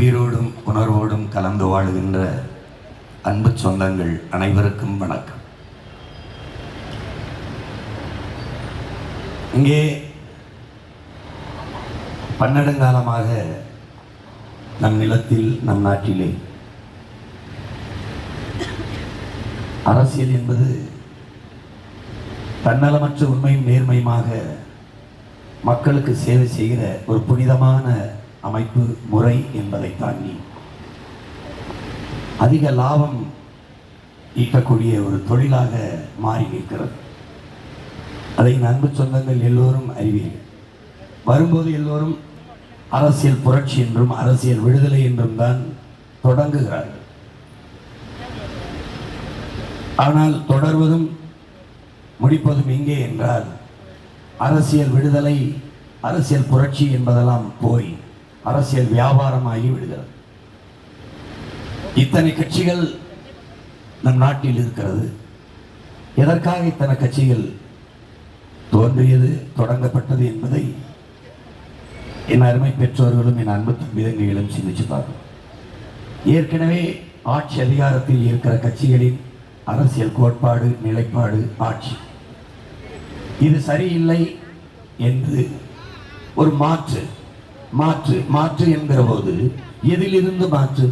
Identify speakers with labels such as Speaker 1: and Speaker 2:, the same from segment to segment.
Speaker 1: உயிரோடும் உணர்வோடும் கலந்து வாழுகின்ற அன்பு சொந்தங்கள் அனைவருக்கும் வணக்கம். இங்கே பன்னெடுங்காலமாக நம் நிலத்தில், நம் நாட்டிலே அரசியல் என்பது தன்னலமற்ற உண்மையும் நேர்மையுமாக மக்களுக்கு சேவை செய்கிற ஒரு புனிதமான அமைப்பு முறை என்பதை தாண்டி அதிக லாபம் ஈட்டக்கூடிய ஒரு தொழிலாக மாறி நிற்கிறது. அதை அன்பு சொந்தங்கள் எல்லோரும் அறிவீர்கள். வரும்போது எல்லோரும் அரசியல் புரட்சி என்றும் அரசியல் விடுதலை என்றும் தான் தொடங்குகிறார்கள். ஆனால் தொடர்வதும் முடிப்பதும் எங்கே என்றால் அரசியல் விடுதலை, அரசியல் புரட்சி என்பதெல்லாம் போய் அரசியல் வியாபாரமாகி விடுகிறது. இத்தனை கட்சிகள் நம் நாட்டில் இருக்கிறது. எதற்காக இத்தனை கட்சிகள் தோன்றியது, தொடங்கப்பட்டது என்பதை என் அருமை பெற்றோர்களும் என் அன்பு தம்பிதங்கைகளும் சிந்திச்சு பார்க்கும். ஏற்கனவே ஆட்சி அதிகாரத்தில் இருக்கிற கட்சிகளின் அரசியல் கோட்பாடு, நிலைப்பாடு, ஆட்சி இது சரியில்லை என்று ஒரு மாற்று மாற்று மாற்று என்கிற போது எதிலிருந்து மாற்று?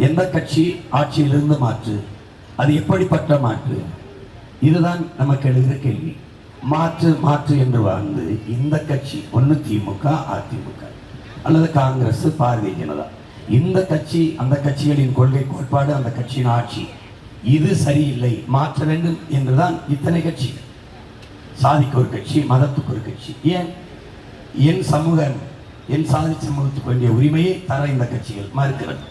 Speaker 1: எந்த கட்சி ஆட்சியிலிருந்து மாற்று? அது எப்படிப்பட்ட மாற்று? இதுதான் நமக்கு எழுகிற கேள்வி. மாற்று மாற்று என்று வாழ்ந்து இந்த கட்சி ஒன்று திமுக, அதிமுக அல்லது காங்கிரஸ், பாரதிய ஜனதா, இந்த கட்சி அந்த கட்சிகளின் கொள்கை கோட்பாடு, அந்த கட்சியின் ஆட்சி இது சரியில்லை, மாற்ற வேண்டும் என்றுதான் இத்தனை கட்சி. சாதிக்கு ஒரு கட்சி, மதத்துக்கு ஒரு கட்சி. ஏன் என் சமூகம், என் சாதி சமூகத்துக்கு வேண்டிய உரிமையை தர இந்த கட்சிகள் மறுக்கிறது.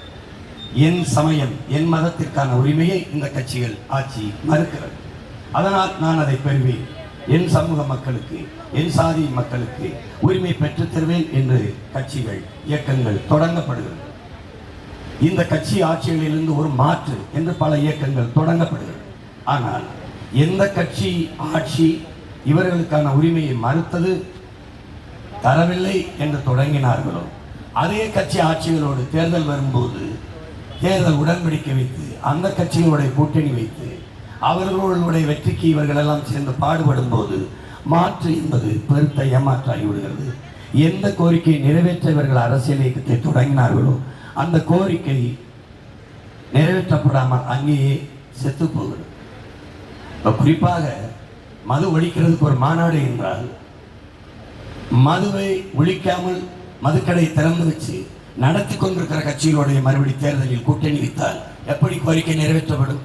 Speaker 1: என் சமயம், என் மதத்திற்கான உரிமையை இந்த கட்சிகள் ஆட்சி மறுக்கிறது. அதனால் நான் அதை பெறுவேன், என் சமூக மக்களுக்கு, என் சாதி மக்களுக்கு உரிமை பெற்றுத் தருவேன் என்று கட்சிகள், இயக்கங்கள் தொடங்கப்படுகிறது. இந்த கட்சி ஆட்சிகளிலிருந்து ஒரு மாற்று என்று பல இயக்கங்கள் தொடங்கப்படுகிறது. ஆனால் எந்த கட்சி ஆட்சி இவர்களுக்கான உரிமையை மறுத்தது, தரவில்லை என்று தொடங்கினார்களோ அதே கட்சி ஆட்சிகளோடு தேர்தல் வரும்போது தேர்தல் உடன்படிக்கை வைத்து அந்த கட்சிகளுடைய கூட்டணி வைத்து அவர்களுடைய வெற்றிக்கு இவர்கள் எல்லாம் சேர்ந்து பாடுபடும் போது மாற்று என்பது பெருத்த ஏமாற்றாகி விடுகிறது. எந்த கோரிக்கையை நிறைவேற்ற இவர்கள் அரசியல் இயக்கத்தை தொடங்கினார்களோ அந்த கோரிக்கை நிறைவேற்றப்படாமல் அங்கேயே செத்து போகிறது. குறிப்பாக மது ஒழிக்கிறதுக்கு ஒரு மாநாடு என்றால் மதுவை ஒழிக்காமல் மதுக்கடை திறந்து வச்சு நடத்தி கொண்டிருக்கிற கட்சிகளுடைய மறுபடி தேர்தலில் கூட்டணி வைத்தால் எப்படி கோரிக்கை நிறைவேற்றப்படும்?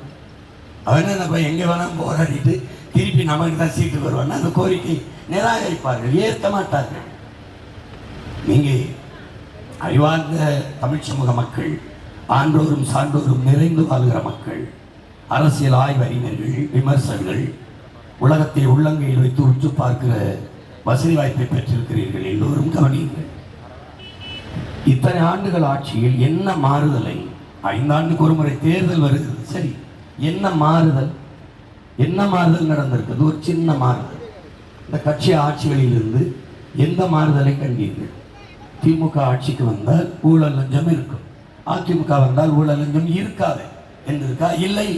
Speaker 1: அவன் நம்ம எங்கே வேணாலும் போராடிட்டு திருப்பி நமக்கு தான் சீட்டு வருவாங்க. அந்த கோரிக்கை நிராகரிப்பார்கள், ஏற்க மாட்டார்கள். நீங்கள் அறிவார்ந்த தமிழ் சமூக மக்கள், ஆன்றோரும் சான்றோரும் நிறைந்து வாழ்கிற மக்கள், அரசியல் ஆய்வறிஞர்கள், விமர்சகர்கள், உலகத்தை உள்ளங்கையில் வைத்து உற்று பார்க்கிற வசதி வாய்ப்பை பெற்றிருக்கிறீர்கள். எல்லோரும் கவனியுங்கள். இத்தனை ஆண்டுகள் ஆட்சியில் என்ன மாறுதலை, 5 ஆண்டுக்கு ஒரு முறை தேர்தல் வருகிறது, சரி, என்ன மாறுதல், என்ன மாறுதல் நடந்திருக்கிறது? ஒரு சின்ன மாறுதல். இந்த கட்சி ஆட்சிகளிலிருந்து எந்த மாறுதலை கண்டீர்கள்? திமுக ஆட்சிக்கு வந்தால் ஊழல் லஞ்சம் இருக்கும், அதிமுக வந்தால் ஊழல் லஞ்சம் இருக்காது என்றிருக்கா? இல்லை.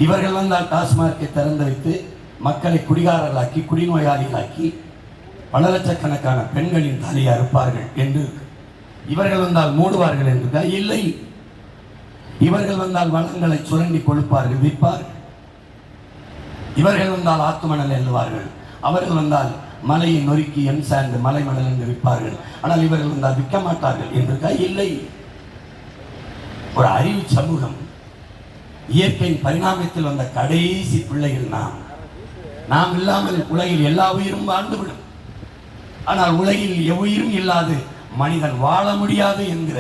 Speaker 1: இவர்கள் வந்தால் டாஸ்மார்க்கை திறந்து வைத்து மக்களை குடிகாரர்களாக்கி, குடிநோயாளிகளாக்கி, பல லட்சக்கணக்கான பெண்களின் தலையை அறுப்பார்கள் என்று இருக்கு. இவர்கள் வந்தால் மூடுவார்கள் என்றிருக்கா? இல்லை. இவர்கள் வந்தால் வளங்களை சுரண்டி கொடுப்பார்கள், விற்பார்கள். இவர்கள் வந்தால் ஆத்துமணல் எழுவார்கள், அவர்கள் வந்தால் மலையை நொறுக்கி எம்சாண்டு மலை மணல் என்று விற்பார்கள். ஆனால் இவர்கள் வந்தால் விற்க மாட்டார்கள் என்றிருக்கா? இல்லை. ஒரு அறிவு சமூகம், இயற்கையின் பரிணாமத்தில் வந்த கடைசி பிள்ளைகள் நாம் இல்லாமல் உலகில் எல்லா உயிரும் வாழ்ந்துவிடும். ஆனால் உலகில் எவ்வுயிரும் இல்லாது மனிதன் வாழ முடியாது என்கிற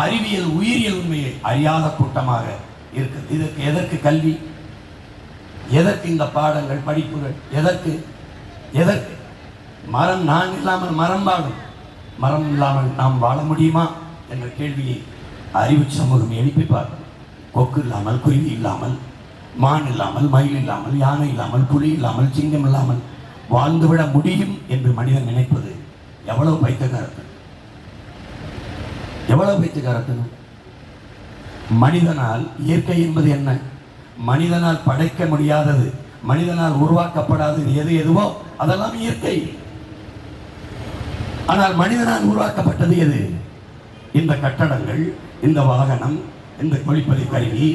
Speaker 1: அறிவியல், உயிரியல் உண்மையை அறியாத கூட்டமாக இருக்குது. இதற்கு எதற்கு கல்வி, எதற்கு இந்த பாடங்கள், படிப்புகள், எதற்கு எதற்கு? மரம் நான் இல்லாமல் மரம் வாழும், மரம் இல்லாமல் நாம் வாழ முடியுமா என்ற கேள்வியை அறிவு சமூகம் எழுப்பி பார்க்கணும். கொக்கு இல்லாமல், குருவி இல்லாமல், மான் இல்லாமல், மயில் இல்லாமல், யானை இல்லாமல், புலி இல்லாமல், சிங்கம் இல்லாமல் வாழ்ந்துவிட முடியும் என்று மனிதன் நினைப்பது எவ்வளவு பைத்தியக்காரர்கள். எவ்வளவு பேச்சுக்காரத்தனம்! மனிதனால் இயற்கை என்பது என்ன? மனிதனால் படைக்க முடியாதது, மனிதனால் உருவாக்கப்படாதது எது எதுவோ அதெல்லாம் இயற்கை. ஆனால் மனிதனால் உருவாக்கப்பட்டது எது? இந்த கட்டடங்கள், இந்த வாகனம், இந்த ஒளிப்பதி கருவி,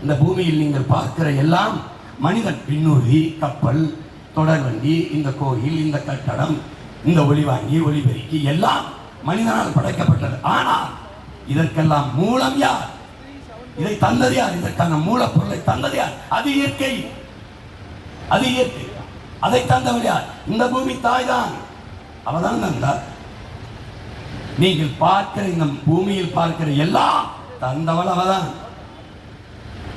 Speaker 1: இந்த பூமியில் நீங்கள் பார்க்கிற எல்லாம் மனிதன். விண்ணூர்தி, கப்பல், தொடர்வண்டி, இந்த கோயில், இந்த கட்டடம், இந்த ஒளிவாங்கி, ஒளிபெருக்கி எல்லாம் மனிதனால் படைக்கப்பட்டது. ஆனால் இதற்கெல்லாம் மூலம் யார்? இதை தந்தது யார்? இதற்கான மூலப்பொருளை தந்தது யார்? அது இயற்கை. அது இயற்கை. அதை தந்தவர் யார்? இந்த பூமி தாய் தான். அவதான் தந்தார். நீங்கள் பார்க்கிற இந்த பூமியில் பார்க்கிற எல்லாம் தந்தவள் அவதான்.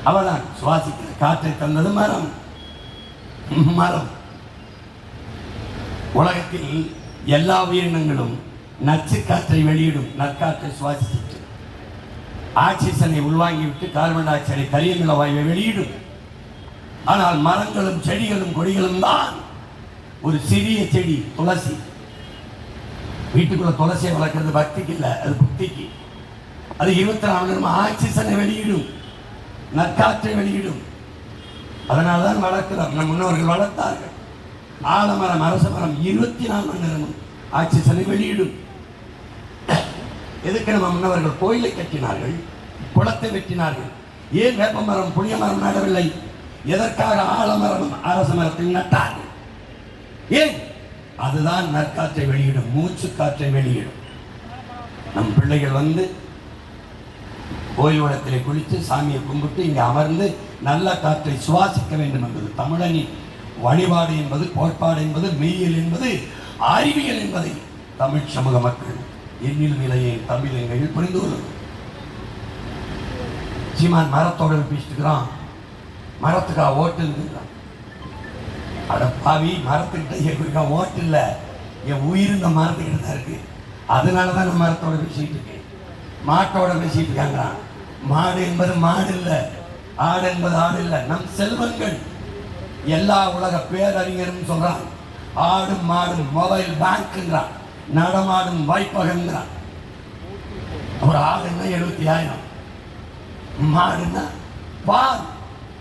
Speaker 1: அவதான் சுவாசிக்கிற காற்றை தந்தது மரம். மரம். உலகத்தில் எல்லா உயிரினங்களும் நச்சு காற்றை வெளியிடும். நற்காற்றை சுவாசித்து ஆக்சிஜனை உள்வாங்கிவிட்டு கார்பன் டை ஆக்சைடை, கரியமில வாயுவை வெளியிடும். ஆனால் மரங்களும் செடிகளும் கொடிகளும் தான். ஒரு சிறிய செடி துளசி, வீட்டுக்குள்ள துளசியை வளர்க்கறது பக்திக்கு இல்லை, அது புத்திக்கு. அது 24 மணி நேரம் ஆக்சிஜனை வெளியிடும், நற்காற்றை வெளியிடும். அதனால தான் வளர்க்கிறோம். நம் முன்னோர்கள் வளர்த்தார்கள். ஆலமரம், அரச மரம் 24 மணி நேரமும் ஆக்சிஜனை வெளியிடும். எதுக்கு நம்ம முன்னவர்கள் கோயிலை கட்டினார்கள், குளத்தை வெட்டினார்கள்? ஏன் வேப்ப மரம், புளிய மரம் நடவில்லை? எதற்காக ஆலமரம், அரச மரத்தில் நட்டார்கள்? ஏன்? அதுதான் நற்காற்றை வெளியிடும், மூச்சு காற்றை வெளியிடும். நம் பிள்ளைகள் வந்து கோயில் வளத்திலே குளித்து சாமியை கும்பிட்டு இங்கே அமர்ந்து நல்ல காற்றை சுவாசிக்க வேண்டும் என்பது தமிழனின் வழிபாடு என்பது, கோட்பாடு என்பது, மெய்யியல் என்பது, அறிவியல் என்பதை தமிழ் சமூக மக்கள் எண்ணில் நிலையை தமிழங்கள் புரிந்து கொள்ளும். சீமான் மரத்தோட பேசிட்டுக்கிறான், மரத்துக்காக ஓட்டு இருக்குறான். அட பாவி, மரத்துக்கிட்ட ஓட்டு இல்லை, என் உயிர் இந்த மரத்துக்கிட்ட தான் இருக்கு. அதனால தான் நான் மரத்தோட பேசிட்டு இருக்கேன். மாட்டோட பேசிட்டு இருக்காங்க. மாடு என்பது மாடு இல்லை, ஆடு என்பது ஆடு இல்லை. நம் செல்வங்கள். எல்லா உலக பேரறிஞரும் சொல்றான், ஆடும் மாடும் மொபைல் பேங்க்ங்கிறான், நடமாடும் வாய்ப்பகங்கிறான். ஒரு ஆடுன்னா 70,000, மாடுன்னா பால்.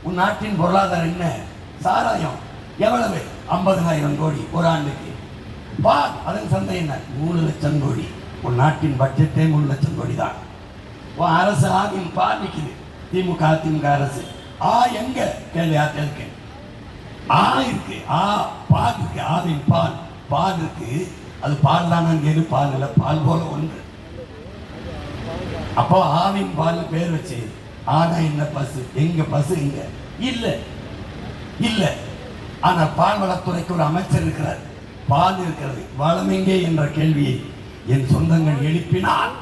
Speaker 1: உன் நாட்டின் பொருளாதாரம் என்ன? சாராயம் எவ்வளவு? 50,000 கோடி ஒரு ஆண்டுக்கு. பால், அதன் சந்தை என்ன? 3 லட்சம் கோடி. உன் நாட்டின் பட்ஜெட்டே 3 லட்சம் கோடி தான். உன் அரசு ஆவின் பால் விற்குது. திமுக அதிமுக அரசு ஆ எங்க கேள்வி கேட்க? ஆ இருக்கு, ஆ பால் இருக்கு, ஆவின் பால். பால் இருக்கு, அது பால் தானே? கேள்வி பால் இல்லை, பால் போல ஒன்று. அப்போ ஆவின் பால் பேர் வச்சு, ஆனா என்ன பசு? எங்க பசு? இங்க இல்லை இல்லை. ஆனா பால் வளத்துறைக்கு ஒரு அமைச்சர் இருக்கிறார். பால் இருக்கிறது, வளம் எங்கே என்ற கேள்வியை என் சொந்தங்கள் எழுப்பினால்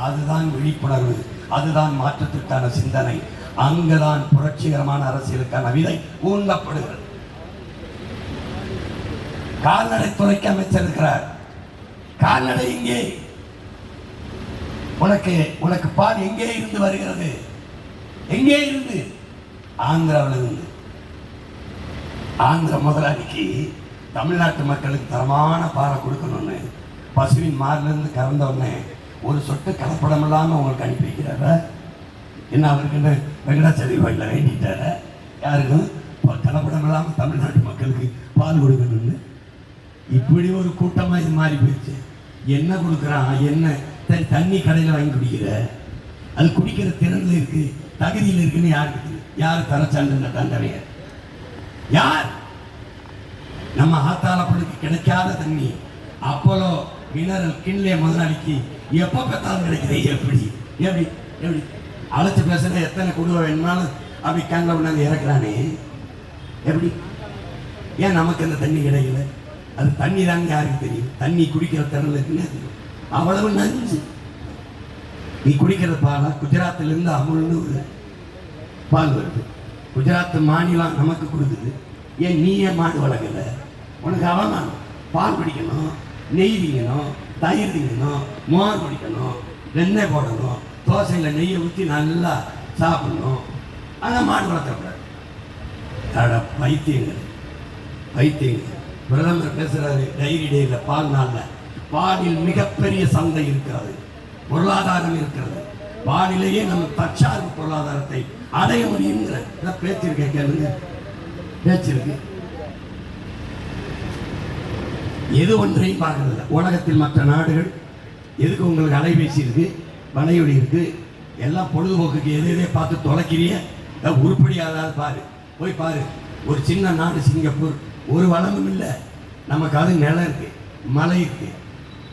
Speaker 1: அதுதான் விழிப்புணர்வு, அதுதான் மாற்றத்திற்கான சிந்தனை. அங்குதான் புரட்சிகரமான அரசியலுக்கான விதை ஊன்றப்படுகிறது. கால்நடைத்துறைக்கு அமைச்சர் இருக்கிறார். கால்நடை எங்கே? உனக்கு பால் எங்கே இருந்து வருகிறது? எங்கே இருந்து? ஆந்திராவில் இருந்து. ஆந்திர முதலாளிக்கு தமிழ்நாட்டு மக்களுக்கு தரமான பாலை கொடுக்கணும்னு பசுவின் மாறிலிருந்து கறந்த உடனே ஒரு சொட்டு கலப்படம் இல்லாமல் உங்களுக்கு அனுப்பி வைக்கிறார. என்ன அவருக்கு வெங்கடாச்சலி கோயிலில் வேண்டிட்டார, யாருக்கும் கலப்படம் இல்லாமல் தமிழ்நாட்டு மக்களுக்கு பால் கொடுக்கணும்னு. இப்படி ஒரு கூட்டமாக இது மாறி போயிடுச்சு. என்ன கொடுக்குறான்? என்ன தண்ணி கடையில் வாங்கி குடிக்கிற? அது குடிக்கிற திறனில் இருக்கு, தகுதியில் இருக்குன்னு யாருக்கு தெரியும்? யார் தரச்சான்ற தண்டனைய? யார்? நம்ம ஆத்தாளப்பனுக்கு கிடைக்காத தண்ணி அப்போலோ மினரல் கிண்லே முதலாளிக்கு எப்போ பெற்றாலும் கிடைக்குது. எப்படி எப்படி எப்படி அழைச்சி பேசுகிற எத்தனை குடுவை வேணுமாலும் அப்படி கேன்ல கொண்டாந்து இறக்குறானே. எப்படி? ஏன் நமக்கு அந்த தண்ணி கிடைக்கல? அது தண்ணி தாங்க யாருக்கு தெரியும்? தண்ணி குடிக்கிற திறனில் இருக்குன்னு தெரியும். அவ்வளவு நஞ்சு. நீ குடிக்கிற பாலா? குஜராத்திலிருந்து அமுல்னு ஒரு பால் வருது, குஜராத் மாநிலம் நமக்கு கொடுக்குது. ஏன் நீ ஏன் மாடு வளர்க்கல? உனக்கு அவமானம். பால் குடிக்கணும், நெய் திங்கணும், தயிர் திங்கணும், மோர் குடிக்கணும், வெண்ணெய் போடணும், தோசையில் நெய்யை ஊற்றி நல்லா சாப்பிடணும். ஆனால் மாடு வளர்க்கக்கூடாது. அட பைத்தியங்கள், பைத்தியங்கள். பிரதமர் பேசுகிறாரு டைரி டேயில், பால் நாளில் பாலில் மிகப்பெரிய சந்தை இருக்கிறது. பொருளாதாரம் இருக்கிறது. வானிலேயே நம்ம தற்சார்பு பொருளாதாரத்தை அடைய முடியுங்கிற பேச்சிருக்க கேளுங்க. பேச்சிருக்கு. எது ஒன்றையும் பார்க்கறதில்ல. உலகத்தில் மற்ற நாடுகள் எதுக்கு உங்களுக்கு அலைபேசி இருக்கு, வலையொலி இருக்கு, எல்லாம் பொழுதுபோக்குக்கு எதை பார்த்து தொலைக்கிறிய உருப்படியாதான் பாரு, போய் பாரு. ஒரு சின்ன நாடு சிங்கப்பூர், ஒரு வளமும் இல்லை. நமக்கு அது நிலம் இருக்கு, மலை இருக்கு,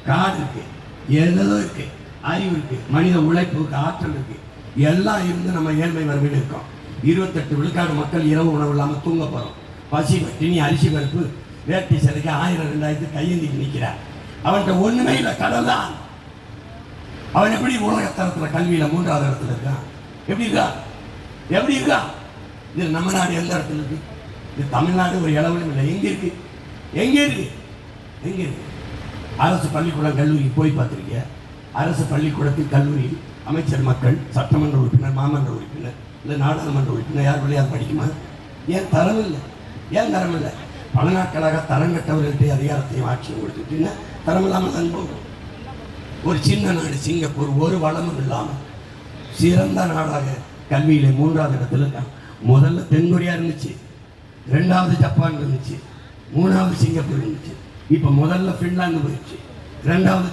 Speaker 1: காடு இருக்கு, ஏதோ இருக்கு, அறிவு இருக்கு, மனித உழைப்பு இருக்கு, ஆற்றல் இருக்கு, எல்லாம் இருந்து நம்ம ஏழ்மை வரவில் இருக்கோம். 28 விழுக்காடு மக்கள் இரவு உணவு இல்லாமல் தூங்க போகிறோம். பசி பட்டினி, அரிசி பருப்பு, வேட்டி சிலைக்கு 1000 2000 கையேந்திக்கு நிற்கிறான். அவன்கிட்ட ஒன்றுமே இல்லை, கடல் தான். அவன் எப்படி உலகத்தரத்தில் கல்வியில் 3வது இடத்துல இருக்கான்? எப்படி இருக்கான்? இது நம்ம நாடு எந்த இடத்துல இருக்கு? இது தமிழ்நாடு ஒரு இளவலும் இல்லை. எங்கே இருக்கு? அரசு பள்ளிக்கூடம் கல்லூரி போய் பார்த்துருக்கிய? அரசு பள்ளிக்கூடத்தில் கல்லூரியில் அமைச்சர் மக்கள், சட்டமன்ற உறுப்பினர், மாமன்ற உறுப்பினர், இல்லை நாடாளுமன்ற உறுப்பினர் யார் விளையாட படிக்குமா? ஏன் தரம் இல்லை? பல நாட்களாக தரங்கட்டவர்கள்ட்ட அதிகாரத்தையும் ஆட்சியும் கொடுத்துட்டீங்கன்னா தரமில்லாமல் தான் போகும். ஒரு சின்ன நாடு சிங்கப்பூர், ஒரு வளமும் இல்லாமல் சிறந்த நாடாக கல்வியிலே 3வது இடத்துல இருக்காங்க. முதல்ல தென்கொரியா இருந்துச்சு, 2வது ஜப்பான் இருந்துச்சு, 3வது சிங்கப்பூர் இருந்துச்சு. இப்போ முதல்ல ஃபின்லாந்து போயிடுச்சு, 2வது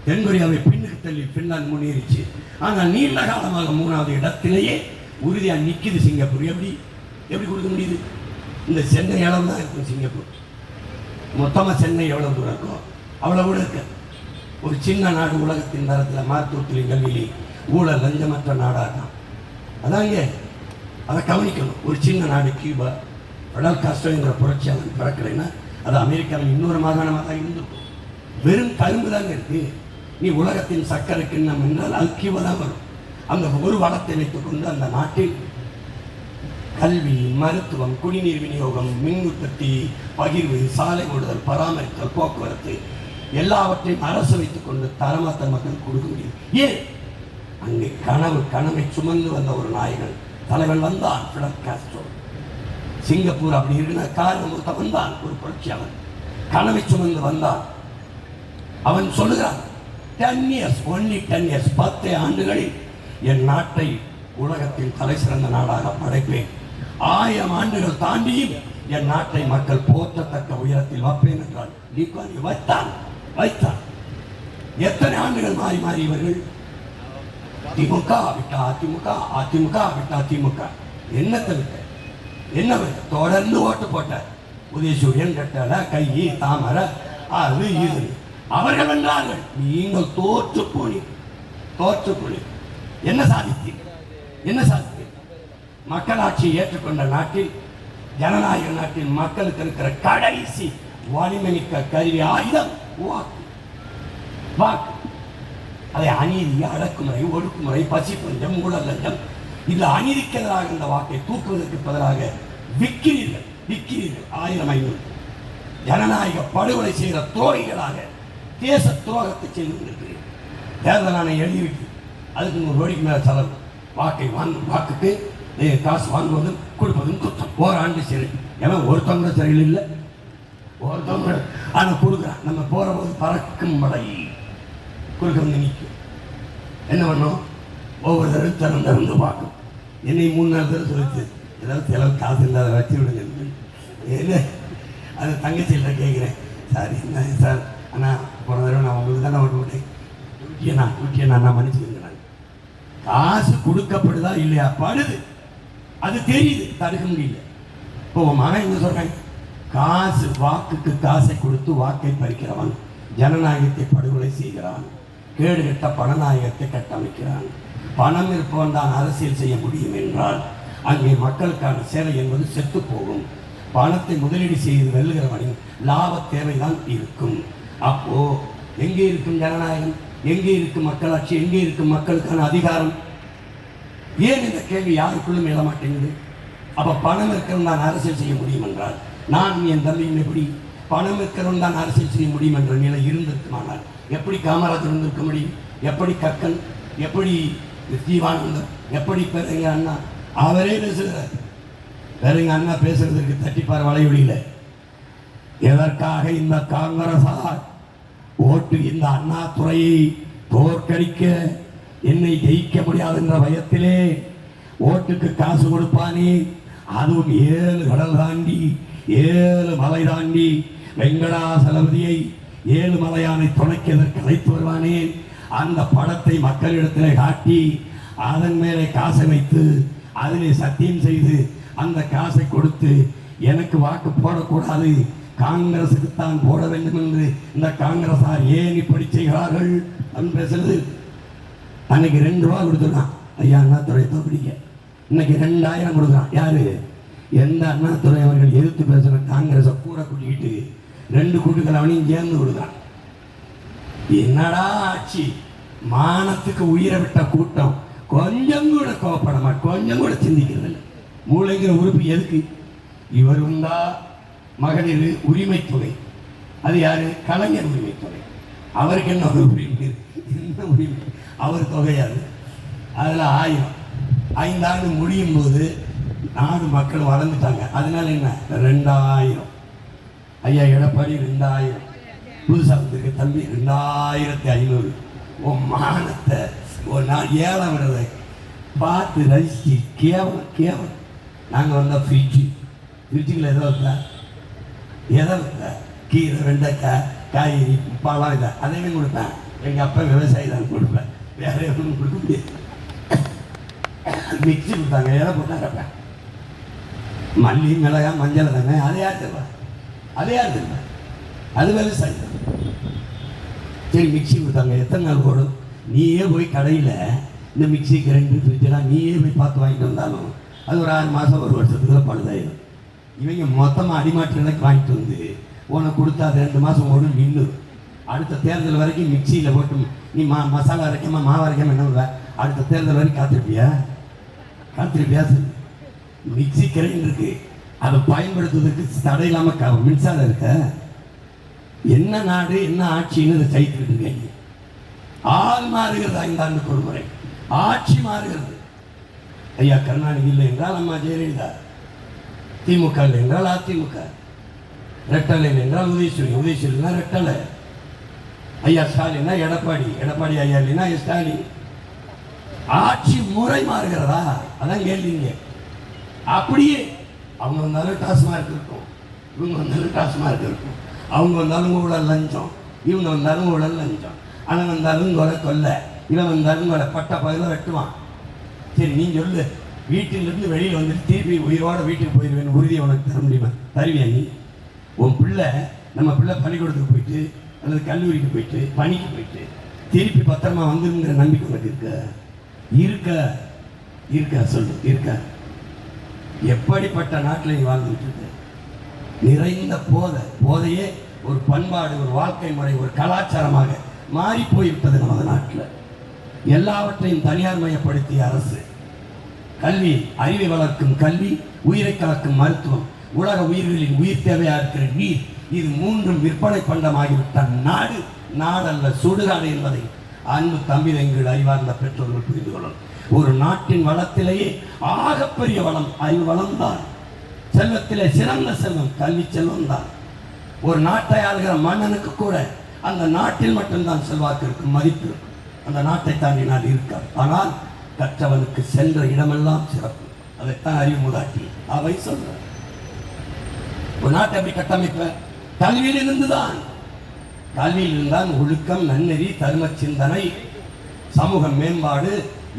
Speaker 1: தென்கொரியாவை பின்னுக்கு தள்ளி ஃபின்லாந்து முன்னேறிச்சு. ஆனால் நீண்ட காலமாக 3வது இடத்திலேயே உறுதியாக நிற்கிது சிங்கப்பூர். எப்படி கொடுக்க முடியுது? இந்த சென்னை அளவு தான் இருக்கும் சிங்கப்பூர். மொத்தமாக சென்னை எவ்வளோ தூரம் இருக்கும் அவ்வளோ கூட இருக்கு. ஒரு சின்ன நாடு, உலகத்தின் தரத்தில் மருத்துவத்திலையும் கல்வியிலையும் ஊழல் லஞ்சமற்ற நாடாக அதாங்க. அதை கவனிக்கணும். ஒரு சின்ன நாடு கியூபா, ஃபெடரல் காஸ்ட்ரோங்கிற புரட்சியாளன் பிறக்கலைன்னா அது அமெரிக்காவில் இன்னொரு மாகாணமாக தான் இருந்திருக்கும். வெறும் கரும்பு தாங்க இருக்கு. நீ உலகத்தின் சக்கரை கிண்ணம் என்றால் அது கியூபா தான் வரும். அந்த ஒரு வளத்தை வைத்துக்கொண்டு அந்த நாட்டில் கல்வி, மருத்துவம், குடிநீர் விநியோகம், மின் உற்பத்தி, பகிர்வு, சாலை ஓடுதல், பராமரித்தல், போக்குவரத்து எல்லாவற்றையும் அரசு வைத்துக் கொண்டு தரமற்ற மக்கள் கொடுக்க முடியும். ஏன்? அங்கே கனவை சுமந்து வந்த ஒரு நாயகன் தலைவன் வந்தான், ஃபிடல் காஸ்ட்ரோ. சிங்கப்பூர் அப்படி இருக்குன்னா காரணம் ஒருத்தன் வந்தான், ஒரு புரட்சியாளன் கனவை சுமந்து வந்தான். அவன் சொல்லுகிறான், 10 years, only 10 years, 10 ஆண்டுகளில் என் நாட்டை உலகத்தின் தலை சிறந்த நாடாக படைப்பேன். 1000 ஆண்டுகள் தாண்டியும் என் நாட்டை மக்கள் போற்றத்தக்க உயரத்தில் வைப்பேன் என்றால் வைத்தான். எத்தனை ஆண்டுகள் மாறி இவர்கள் திமுக விட்டா அதிமுக, அதிமுக விட்டா திமுக, என்ன தொடர்ந்து ஓட்டு போட்டார். உதயசூரியன், கட்டளை, கையி, தாமரை, அது இது. அவர்கள் வென்றார்கள், நீங்கள் தோற்று போனீர். என்ன சாதித்தீர்கள்? மக்களாட்சியை ஏற்றுக்கொண்ட நாட்டில், ஜனநாயக நாட்டில் மக்களுக்கு இருக்கிற கடைசி வலிமைமிக்க கருவி ஆயுதம் வாக்கு. அதை அநீதி, அடக்குமுறை, ஒடுக்குமுறை, பசி பஞ்சம், ஊழல் லஞ்சம், இந்த அநீதிக்கு எதிராக இந்த வாக்கை தூக்குவதற்கு பதிலாக விற்கிறீர்கள் 1500 ஜனநாயக படுகொலை செய்கிற துரோகிகளாக தேச துரோகத்தை செய்து கொண்டிருக்கிறீர்கள். தேர்தல் ஆணையம் எழுதிவிட்டு அதுக்கு 100 கோடிக்கு மேலே செலவு. வாக்குக்கு காசு வாங்குவதும் கொடுப்பதும் குற்றம். ஓராண்டு சிறை. ஏன்னா ஒருத்தவங்க சிறையில் இல்லை, ஒருத்தவங்க ஆனால் கொடுக்குறான். நம்ம போகிற போது பறக்கும் மடை கொடுக்க வந்து நிற்கும். என்ன பண்ணோம்? ஒவ்வொரு தடவை திறந்து பார்க்கும். என்னை 3-4 தடவை சொல்லிச்சு, ஏதாவது செலவு காசு இல்லாத வச்சு விடுங்க. என்ன அது தங்கச்சியில் கேட்குறேன், சார் என்ன சார், ஆனால் போன தடவை நான் உங்களுக்கு தானே ஓட்டு விட்டேன், குட்டியை நான் மன்னிச்சுக்கிறேன். காசு கொடுக்கப்படுதா இல்லையா? படுது, அது தெரியுது, தடுக்க முடியல. இப்போ மகன் என்ன சொல்றேன்? காசு, வாக்குக்கு காசை கொடுத்து வாக்கை பறிக்கிறவன் ஜனநாயகத்தை படுகொலை செய்கிறான். கேடு கட்ட பணநாயகத்தை கட்டமைக்கிறான். பணம் இருப்பவன் தான் அரசியல் செய்ய முடியும் என்றால் அங்கே மக்களுக்கான சேவை என்பது செத்து போகும். பணத்தை முதலீடு செய்து வெல்லுகிறவனின் லாப தேவைதான் இருக்கும். அப்போ எங்கே இருக்கும் ஜனநாயகம்? எங்கே இருக்கும் மக்களாட்சி? எங்கே இருக்கும் மக்களுக்கான அதிகாரம்? ஏன் இந்த கேள்வி யாருக்குள்ளும் எழ மாட்டேங்குது? அப்போ பணம் இருக்கிறவன் தான் அரசியல் செய்ய முடியும் என்றால், நான் என் தம்பியும் எப்படி பணம் இருக்கிறவன் தான் அரசியல் செய்ய முடியும் என்ற நிலை இருந்திருக்குமானால் எப்படி காமராஜர் இருந்திருக்க முடியும்? எப்படி கக்கன், எப்படி ஜீவானந்தம், எப்படி பேரறிஞர் அண்ணா? அவரே பேசுகிறார். பேரறிஞர் அண்ணா பேசுறதுக்கு தட்டிப்பார் வலையொலியில. எதற்காக இந்த காங்கிரசார் ஓட்டு இந்த அண்ணா துறையை தோற்கடிக்க, என்னை ஜெயிக்க முடியாது என்ற பயத்திலே ஓட்டுக்கு காசு கொடுப்பானே, அதுவும் 7 கடல் தாண்டி 7 மலை தாண்டி வெங்கடாசலபதியை 7 மலையானை துணைக்கதற்கு அழைத்து வருவானேன். அந்த படத்தை மக்களிடத்திலே காட்டி அதன் மேலே காசை வைத்து அதிலே சத்தியம் செய்து அந்த காசை கொடுத்து எனக்கு வாக்கு போடக்கூடாது, காங்கிரசுக்குத்தான் போட வேண்டும் என்று இந்த காங்கிரசார் ஏன் இப்படி செய்கிறார்கள் அப்படின்னு பேசுறது. அன்னைக்கு 2 ரூபா கொடுத்துருக்கான் ஐயா அண்ணாதுரை தோப்பிடிக்க. இன்னைக்கு 2000 கொடுக்குறான். யாரு? எந்த அண்ணாதுரை அவர்கள் எதிர்த்து பேசுகிற காங்கிரஸை கூட கூட்டிக்கிட்டு 2 கூட்டுக்கள் அவனையும் சேர்ந்து கொடுக்குறான். என்னடா ஆட்சி! மானத்துக்கு உயிரை விட்ட கூட்டம் கொஞ்சம் கூட கோவப்பட மாட்டேன், கொஞ்சம் கூட சிந்திக்கிறது இல்லை. மூளைங்கிற உறுப்பு எதுக்கு? இவர் வந்தா மகளிர் உரிமை தொகை, அது யாரு? கலைஞர் உரிமை தொகை. அவருக்கு என்ன ஒரு உரிமை? என்ன உரிமை? அவர் தொகையாது. அதில் 1000 5 ஆண்டு முடியும் போது நாடு மக்கள் வளர்ந்துட்டாங்க. அதனால என்ன? 2000. ஐயா எடப்பாடி 2000. புதுசாக வந்திருக்கு தம்பி 2500. உன் மானத்தை ஒரு நாள் ஏழை விடுறதை பார்த்து ரசிச்சு கேவலம் கேவலம். நாங்கள் வந்தால் ஃப்ரிட்ஜுக்குள்ள எதோ இருக்கா, எதை இருக்கா, கீரை, வெண்டைக்காய், காய்கறி, பழம் இல்லை அதையுமே கொடுப்பேன். எங்கள் அப்பா விவசாயி தான் கொடுப்பேன், வேற எதுவும் கொடுக்க முடியாது. மிக்சி கொடுத்தாங்க, எதை போட்டாங்க? மல்லி, மிளகாய், மஞ்சள் தானே. அதை யார் தருவா? அதை யார் தருவா? அது விவசாயி தான். சரி மிக்சி கொடுத்தாங்க, எத்தனை நாள் போடும்? நீயே போய் கடையில் இந்த மிக்சி, கிரைண்டர், ஃப்ரிட்ஜெல்லாம் நீயே போய் பார்த்து வாங்கிட்டு வந்தாலும் அது ஒரு 6 மாதம் 1 வருஷத்துக்குள்ள பழுதாயிடும். இவங்க மொத்தமாக அடிமாட்டு விலைக்கு வாங்கிட்டு வந்து உனக்கு கொடுத்தா அது 2 மாதம் ஓடும் நின்று. அடுத்த தேர்தல் வரைக்கும் மிக்சியில் போட்டு நீ மசாலா அரைக்காம மாவு அரைக்காம என்ன பண்ணுவ? அடுத்த தேர்தல் வரைக்கும் காத்திருப்பியா? சொல்லு. மிக்சி கிரைண்டர் இருக்கு, அதை பயன்படுத்துவதற்கு தடை இல்லாமல் மின்சாரம் இருக்க. என்ன நாடு, என்ன ஆட்சின்னு இதை சைத்துக்கிட்டு இருக்கீங்க. ஆள் மாறுகிறது 5 ஆண்டுக்கு ஒரு முறை, ஆட்சி மாறுகிறது. ஐயா கருணாநிதி இல்லை என்றால் அம்மா ஜெயலலிதா, திமுக இல்லை என்றால் அதிமுக, ரெட்டலை என்றால் உதயசூரியனா ரெட்டலை, ஐயா ஸ்டாலினா எடப்பாடி, ஐயா இல்லைன்னா ஸ்டாலின். ஆட்சி முறை மாறுகிறதா? அதான் கேள்விங்க. அப்படியே அவங்க வந்தாலும் டாஸ்மார்க் இருக்கும், இவங்க வந்தாலும் டாஸ்மார்க் இருக்கும். அவங்க வந்தாலும் ஊழல் லஞ்சம், இவங்க வந்தாலும் ஊழல் லஞ்சம். அவன் வந்தாலும் கொல்ல, இவன் வந்தாலும் பட்ட பகுதியில் வெட்டுவான். சரி நீ சொல்லு, வீட்டிலிருந்து வெளியில் வந்துட்டு திருப்பி உயிரோட வீட்டுக்கு போயிடுவேன் உறுதியை உனக்கு தர முடியுமா? தருவியா நீ? உன் பிள்ளை, நம்ம பிள்ளை பள்ளிக்கூடத்துக்கு போயிட்டு அல்லது கல்லூரிக்கு போயிட்டு பணிக்கு போயிட்டு திருப்பி பத்திரமா வந்துருங்கிற நம்பிக்கை உனக்கு இருக்கா? சொல்லு, இருக்கா? எப்படிப்பட்ட நாட்டில் நீ வாழ்ந்துட்டு இருக்க? நிறைந்த போதையே ஒரு பண்பாடு, ஒரு வாழ்க்கை முறை, ஒரு கலாச்சாரமாக மாறி போய்விட்டது நமது நாட்டில். எல்லாவற்றையும் தனியார் மயப்படுத்திய அரசு, கல்வி, அறிவை வளர்க்கும் கல்வி, உயிரை காக்கும் மருத்துவம், உலக உயிர்களின் உயிர் தேவையா இருக்கிற நீர், இது 3ம் விற்பனை பண்டமாகிவிட்ட நாடு நாடல்ல சுடுகாடு என்பதை அன்பு தம்பிதங்கள் அறிவார்ந்த பெற்றோர்கள் புரிந்து கொள்ளணும். ஒரு நாட்டின் வளத்திலேயே ஆகப்பெரிய வளம் அறிவு வளம் தான். செல்வத்திலே சிறந்த செல்வம் கல்வி செல்வம் தான். ஒரு நாட்டை ஆளுகிற மன்னனுக்கு கூட அந்த நாட்டில் மட்டும்தான் செல்வாக்கு இருக்கும், மதிப்பு இருக்கும். அந்த நாட்டை தாண்டி நாடு இருக்காது. ஆனால் கற்றவனுக்கு சென்ற இடமெல்லாம் சிறப்பு. அதைத்தான் அறிவு மூதாட்டி அவை சொல்ற. ஒரு நாட்டை எப்படி கட்டமைப்ப? கல்வியில் இருந்துதான். கல்வியில் இருந்தால் ஒழுக்கம், நன்னெறி, தர்ம சிந்தனை, சமூக மேம்பாடு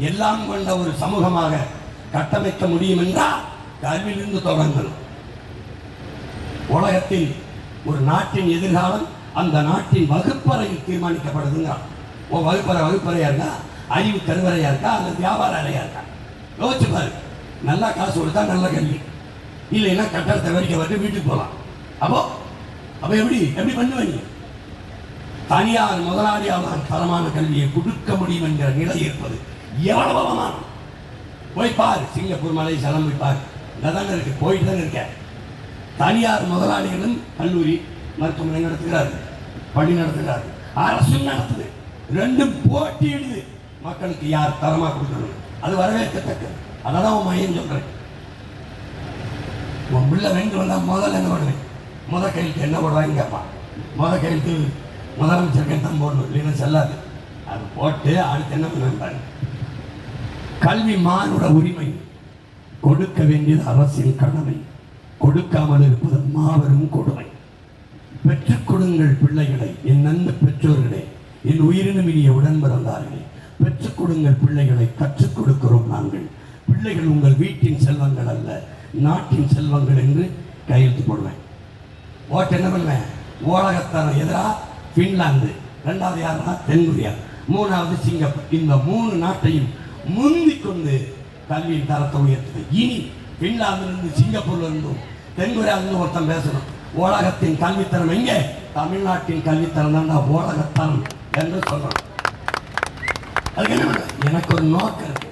Speaker 1: எல்லாம் கொண்ட ஒரு சமூகமாக கட்டமைக்க முடியும் என்றால் கல்வியிலிருந்து தொடங்கணும். உலகத்தில் ஒரு நாட்டின் எதிர்காலம் அந்த நாட்டின் வகுப்பறையில் தீர்மானிக்கப்படுதுங்கிறான். வகுப்பறையா இருக்கா, அறிவு கருவறையா இருக்கா, அல்லது வியாபார அறையா இருக்கா? யோசிச்சு பாரு. நல்லா காசு கொடுத்தா நல்ல கல்வி, இல்லைன்னா கட்டடத்தை வேடிக்கை வந்து வீட்டுக்கு போகலாம். அப்போ எப்படி பண்ணுவீங்க? தனியார் முதலாளியால் தரமான கல்வியை கொடுக்க முடியும் என்கிற நிலை இருப்பது எவ்வளவு அவமானம். போய் பாரு, சிங்கப்பூர், மலேசியாலாம் போய் பாரு. இதான் இருக்கு, போயிட்டு தான் இருக்க. தனியார் முதலாளிகளும் கல்லூரி, மருத்துவமனை நடத்துகிறார்கள், பள்ளி நடத்துகிறார்கள், அரசும் நடத்துது. 2ம் போட்டியிடுது. மக்களுக்கு யார் தரமா கொடுக்கணும், அது வரவேற்கத்தக்கது. அதான் உன் மையம் சொல்றேன். உன் பிள்ளை 2 வந்தா முதல்ல என்ன பண்ணுவேன்? கையெழுத்து என்ன போடுவாங்க கேட்பான். கையெழுத்து முதலமைச்சர் கையெழுத்து தான் போடணும், இல்லைன்னா செல்லாது. அது போட்டு அடுத்து என்ன பண்ண, கல்வி மானுட உரிமை, கொடுக்க வேண்டியது அரசின் கடமை, கொடுக்காமல் இருப்பது மாபெரும் கொடுமை. பெற்றுக் கொடுங்கள் பிள்ளைகளை, என் நன்மை பெற்றோர்களே, என் உயிரினும் இனிய உடன் பிறந்தார்களே, பெற்றுக் கொடுங்கள் பிள்ளைகளை, கற்றுக் கொடுக்கிறோம் நாங்கள். பிள்ளைகள் உங்கள் வீட்டின் செல்வங்கள் அல்ல, நாட்டின் செல்வங்கள் என்று கையெழுத்து போடுவேன். ஓட்டு என்ன பண்ணுவேன், உலகத்தான எதிராக பின்லாந்து, ரெண்டாவது யாருன்னா தென்கொரியா, மூணாவது சிங்கப்பூர். இந்த 3 நாட்டையும் முந்தி கொண்டு கல்வியின் தரத்தை உயர்த்துது. இனி பின்லாந்திலிருந்து, சிங்கப்பூர்ல இருந்தும், தென்கொரியாவிலிருந்து ஒருத்தன் பேசணும், உலகத்தின் கல்வித்தரம் எங்கே, தமிழ்நாட்டின் கல்வித்தரம் தான் உலகத்தரம் என்று சொல்றோம். அதுக்கு என்ன பண்ண, எனக்கு ஒரு நோக்கம் இருக்கு.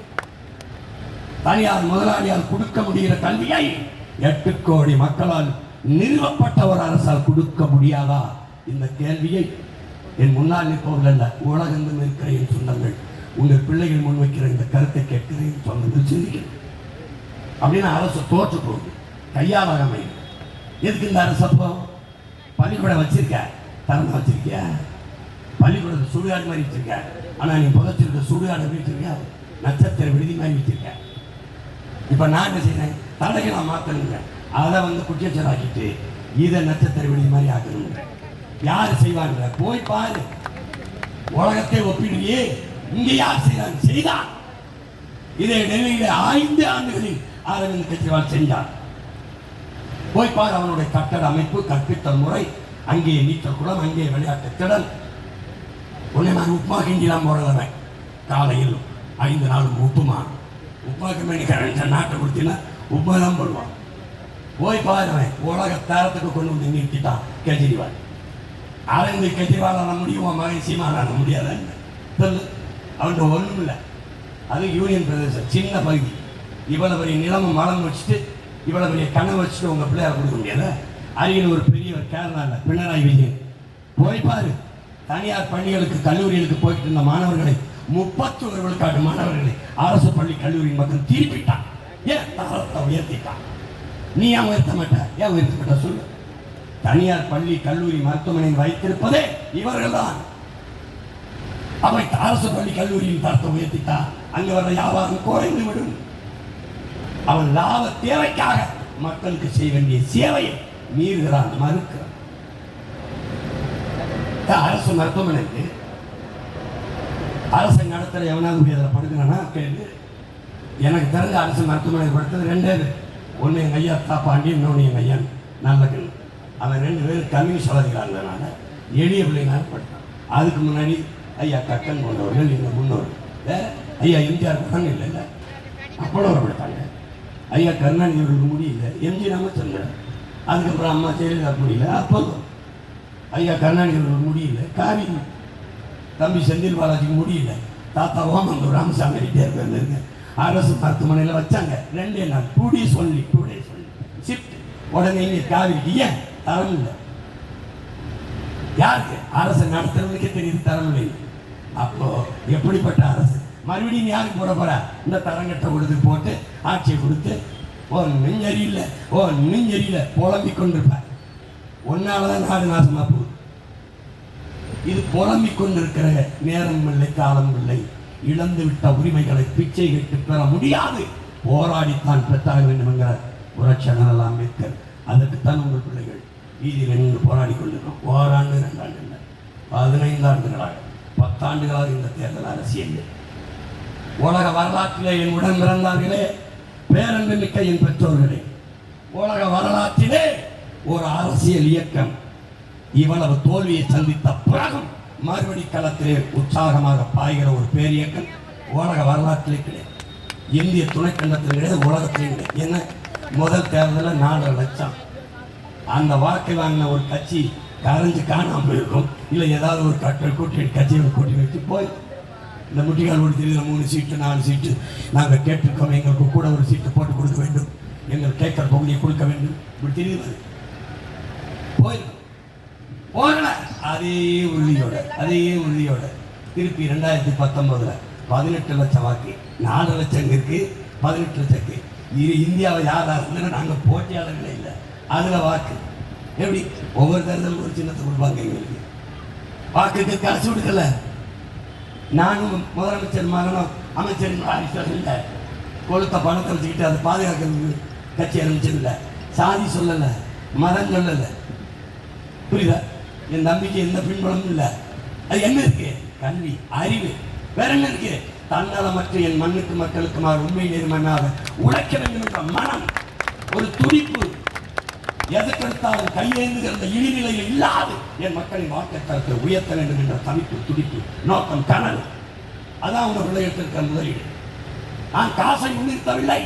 Speaker 1: தனியார் முதலாளியால் கொடுக்க முடிகிற கல்வியை 8 கோடி மக்களால் நிறுவப்பட்ட ஒரு அரசால் கொடுக்க முடியாதா? இந்த கேள்வியை என் முன்னால் நிற்பவர்கள் அல்ல, உலகெங்கும் இருக்கிற என் சொந்தங்கள், உங்கள் பிள்ளைகள் முன்வைக்கிற இந்த கருத்தை கேட்கிற என் சொந்தங்கள் சிந்திக்கிறேன். அப்படின்னு அரசு தோற்று போகுது, கையாளாமை. எதுக்கு இந்த அரசு? அப்போ பள்ளிக்கூடம் வச்சிருக்க, தரமா வச்சிருக்கிய, பள்ளிக்கூடத்தை சுடுகாடு மாதிரி வச்சிருக்க, ஆனால் நீ புதைச்சிருக்க சுடுகாடு வச்சிருக்க, நட்சத்திர விடுதி மாதிரி வச்சிருக்க. இப்போ நான் என்ன செய்யறேன், தடையை நான் மாற்றணுங்க, அதை குட்டியச்சராக்கிட்டு இதை நட்சத்திர விடுதி மாதிரி ஆக்கணுங்க. யார் செய்வாங்க? போய் பாரு, உலகத்தை ஒப்பிடுவே, இங்கே யார் செய்தாங்க? செய்தான். இதை டெல்லியில 5 ஆண்டுகளில் அரவிந்த் கெஜ்ரிவால் செஞ்சார். போய் பாரு, அவனுடைய கட்டட அமைப்பு, கற்பித்தல் முறை, அங்கே நீச்சல் குளம், அங்கே விளையாட்டு திடல். உன்னை நான் உப்புமா கிண்டிலாம் போடுறவன், காலையில் 5 நாளும் உப்புமா, உப்புமாக்கு மேனிக்க நாட்டை கொடுத்தீங்கன்னா உப்புமா தான் போடுவான். போய் பாருவேன், உலக தரத்துக்கு கொண்டு வந்து நிறுத்திட்டான் கெஜ்ரிவால். அரவிந்த் கெஜ்ரிவால் ஆன முடியும், மகன் சீமான் ஆன முடியாத சொல்லு. அவன்கிட்ட ஒன்றும் இல்லை. அது யூனியன் பிரதேசம், சின்ன பகுதி. இவ்வளவு பெரிய நிலமும் மலம் வச்சுட்டு, இவ்வளவு பெரிய கனவு வச்சுட்டு உங்க பிள்ளையார் கொடுக்க முடியாத. அருகில் ஒரு பெரியவர் கேரளாவில் பினராயி விஜயன். போய் பாரு, தனியார் பள்ளிகளுக்கு கல்லூரிகளுக்கு போயிட்டு இருந்த மாணவர்களை 31 விழுக்காட்டு மாணவர்களை அரசு பள்ளி கல்லூரியின் மக்கள் திருப்பிட்டான். ஏன்? தரத்தை உயர்த்திட்டான். நீ ஏன் உயர்த்த மாட்ட? ஏன் உயர்த்த மாட்ட சொல்லு. தனியார் பள்ளி கல்லூரி மருத்துவமனையில் வைத்திருப்பதே இவர்கள் தான். அவை அரசு பள்ளி கல்லூரியின் தரத்தை உயர்த்திட்டா அங்க வர வியாபாரம் குறைந்து விடும். அவன் லாப தேவைக்காக மக்களுக்கு செய்ய வேண்டிய சேவையை மீறுகிறான், மறுக்கிறான். அரசு மருத்துவமனைக்கு அரசு நடத்துற எவனாவது அதில் படுக்கிறானா கேள்வி. எனக்கு தெரிஞ்ச அரசு மருத்துவமனை படுத்தது 2 பேர். ஒன்று எங்கள் ஐயா தாப்பாண்டி, இன்னொன்று எங்கள் ஐயா நல்லகன். அவன் 2 பேரும் கம்யூனிஸ்ட்வாதிகளாக எளிய பிள்ளைங்களாக படுத்தான். அதுக்கு முன்னாடி ஐயா கக்கன் போன்றவர்கள் எங்கள் முன்னோர். ஐயா எம்ஜிஆர் படம் இல்லை, அப்பளவர் படுத்தாங்க. ஐயா கருணாநிதி அவர்களுக்கு முடியல, எம்ஜி ராமச்சந்திரன். அதுக்கப்புறம் அம்மா ஜெயலலிதா முடியல, அப்போ ஐயா கருணாநிதி அவர்களுக்கு முடியல, காவிரி தம்பி செந்தில் பாலாஜிக்கு முடியல, தாத்தா ஓமந்தூர் ராமசாமி ரெட்டியார் இருந்திருங்க. அரசு மருத்துவமனையில் வச்சாங்க 2 நாள், 2 days சொல்லி ஷிஃப்ட். உடனே இங்கே காவிரிக்கு ஏன் தரம் இல்லை? யாருக்கு? அரசு நடத்துறவங்களுக்கே தெரியுது தரம் இல்லை. அப்போ எப்படிப்பட்ட அரசு? மறுபடியும் யாருக்கு போட போற? இந்த தரங்கட்டை கொடுத்து போட்டு ஆட்சியை கொடுத்து ஓ நெஞ்சரியில்லை, ஓ நெஞ்சரியில்லை புலம்பிக் கொண்டிருப்பார். ஒன்னாலதான் நாடு நாசமா போகுது. இது புலம்பிக் கொண்டிருக்கிற நேரம் இல்லை, காலம் இல்லை. இழந்து விட்ட உரிமைகளை பிச்சை கேட்டு பெற முடியாது, போராடித்தான் பெற்றாக வேண்டும் என்கிற புரட்சியாளர் அம்பேத்கர். அதற்குத்தான் உங்கள் பிள்ளைகள் வீதியில் நீங்கள் போராடி கொண்டிருக்கோம். 1 ஆண்டு 2 ஆண்டு இல்லை, 15 ஆண்டுகளாக 10 ஆண்டுகளாக இந்த தேர்தல் அரசியல். உலக வரலாற்றிலே என் உடன் பிறந்தார்களே, பேரன்பு மிக்க என் பெற்றோர்களே, உலக வரலாற்றிலே ஒரு அரசியல் இயக்கம் இவ்வளவு தோல்வியை சந்தித்த பிறகும் மறுபடி களத்திலே உற்சாகமாக பாய்கிற ஒரு பேரியக்கம் உலக வரலாற்றிலே கிடையாது. இந்திய துணைக்கண்டத்தில் கிடையாது, உலகத்திலே கிடையாது. என்ன முதல் தேர்தலில் 4 லட்சம். அந்த வாக்கை வாங்கின ஒரு கட்சி கரைஞ்சு காணாமல் போயிருக்கும். இல்லை ஏதாவது ஒரு கூட்டணி கட்சியை கூட்டி வச்சு போய் இந்த முட்டிகால் ஓடி தெரியுது 3 சீட்டு 4 சீட்டு நாங்கள் கேட்டிருக்கோம், எங்களுக்கு கூட ஒரு சீட்டு போட்டு கொடுக்க வேண்டும், எங்கள் கேட்கிற பகுதியை கொடுக்க வேண்டும், இப்படி தெரியுது. போயிருக்கோம், போகல. அதே உறுதியோட திருப்பி 2019 18 லட்சம் வாக்கு. 4 லட்சம் இருக்கு, 18 லட்சம். இந்தியாவை யாராக இருந்தாலும் நாங்கள் போட்டியாளர்களே இல்லை. அதில் வாக்கு எப்படி? ஒவ்வொரு தேர்தலும் ஒரு சின்னத்தை கொடுப்பாங்க. எங்களுக்கு வாக்குக்கு காசு கொடுக்கல. நானும் முதலமைச்சர் மகனும் அமைச்சரின் வாரிசும் இல்லை. கொளுத்த பணத்தை வச்சுக்கிட்டு அதை பாதுகாக்கிறது கட்சி ஆரம்பிச்சதில்லை. சாதி சொல்லலை, மதம் சொல்லலை. புரியுதா? என் நம்பிக்கை எந்த பின்புலமும் இல்லை. அது என்ன இருக்கு? கல்வி, அறிவு. வேற என்ன இருக்கு? தன்னலமற்ற என் மண்ணுக்கு மக்களுக்கு உண்மை நேர்மனாக உழைக்க வேண்டும் என்ற மனம், ஒரு துடிப்பு. எதற்கெடுத்தாலும் கையேந்துகிற இழிநிலையில் இல்லாது என் மக்களின் வாழ்க்கை தரத்தை உயர்த்த வேண்டும் என்ற தவிப்பு, துடிப்பு, நோக்கம், கனவு. அதான் உங்க பிள்ளைகளுக்கு இருக்கிற முதலீடு. நான் காசை முன்னிறுத்தவில்லை,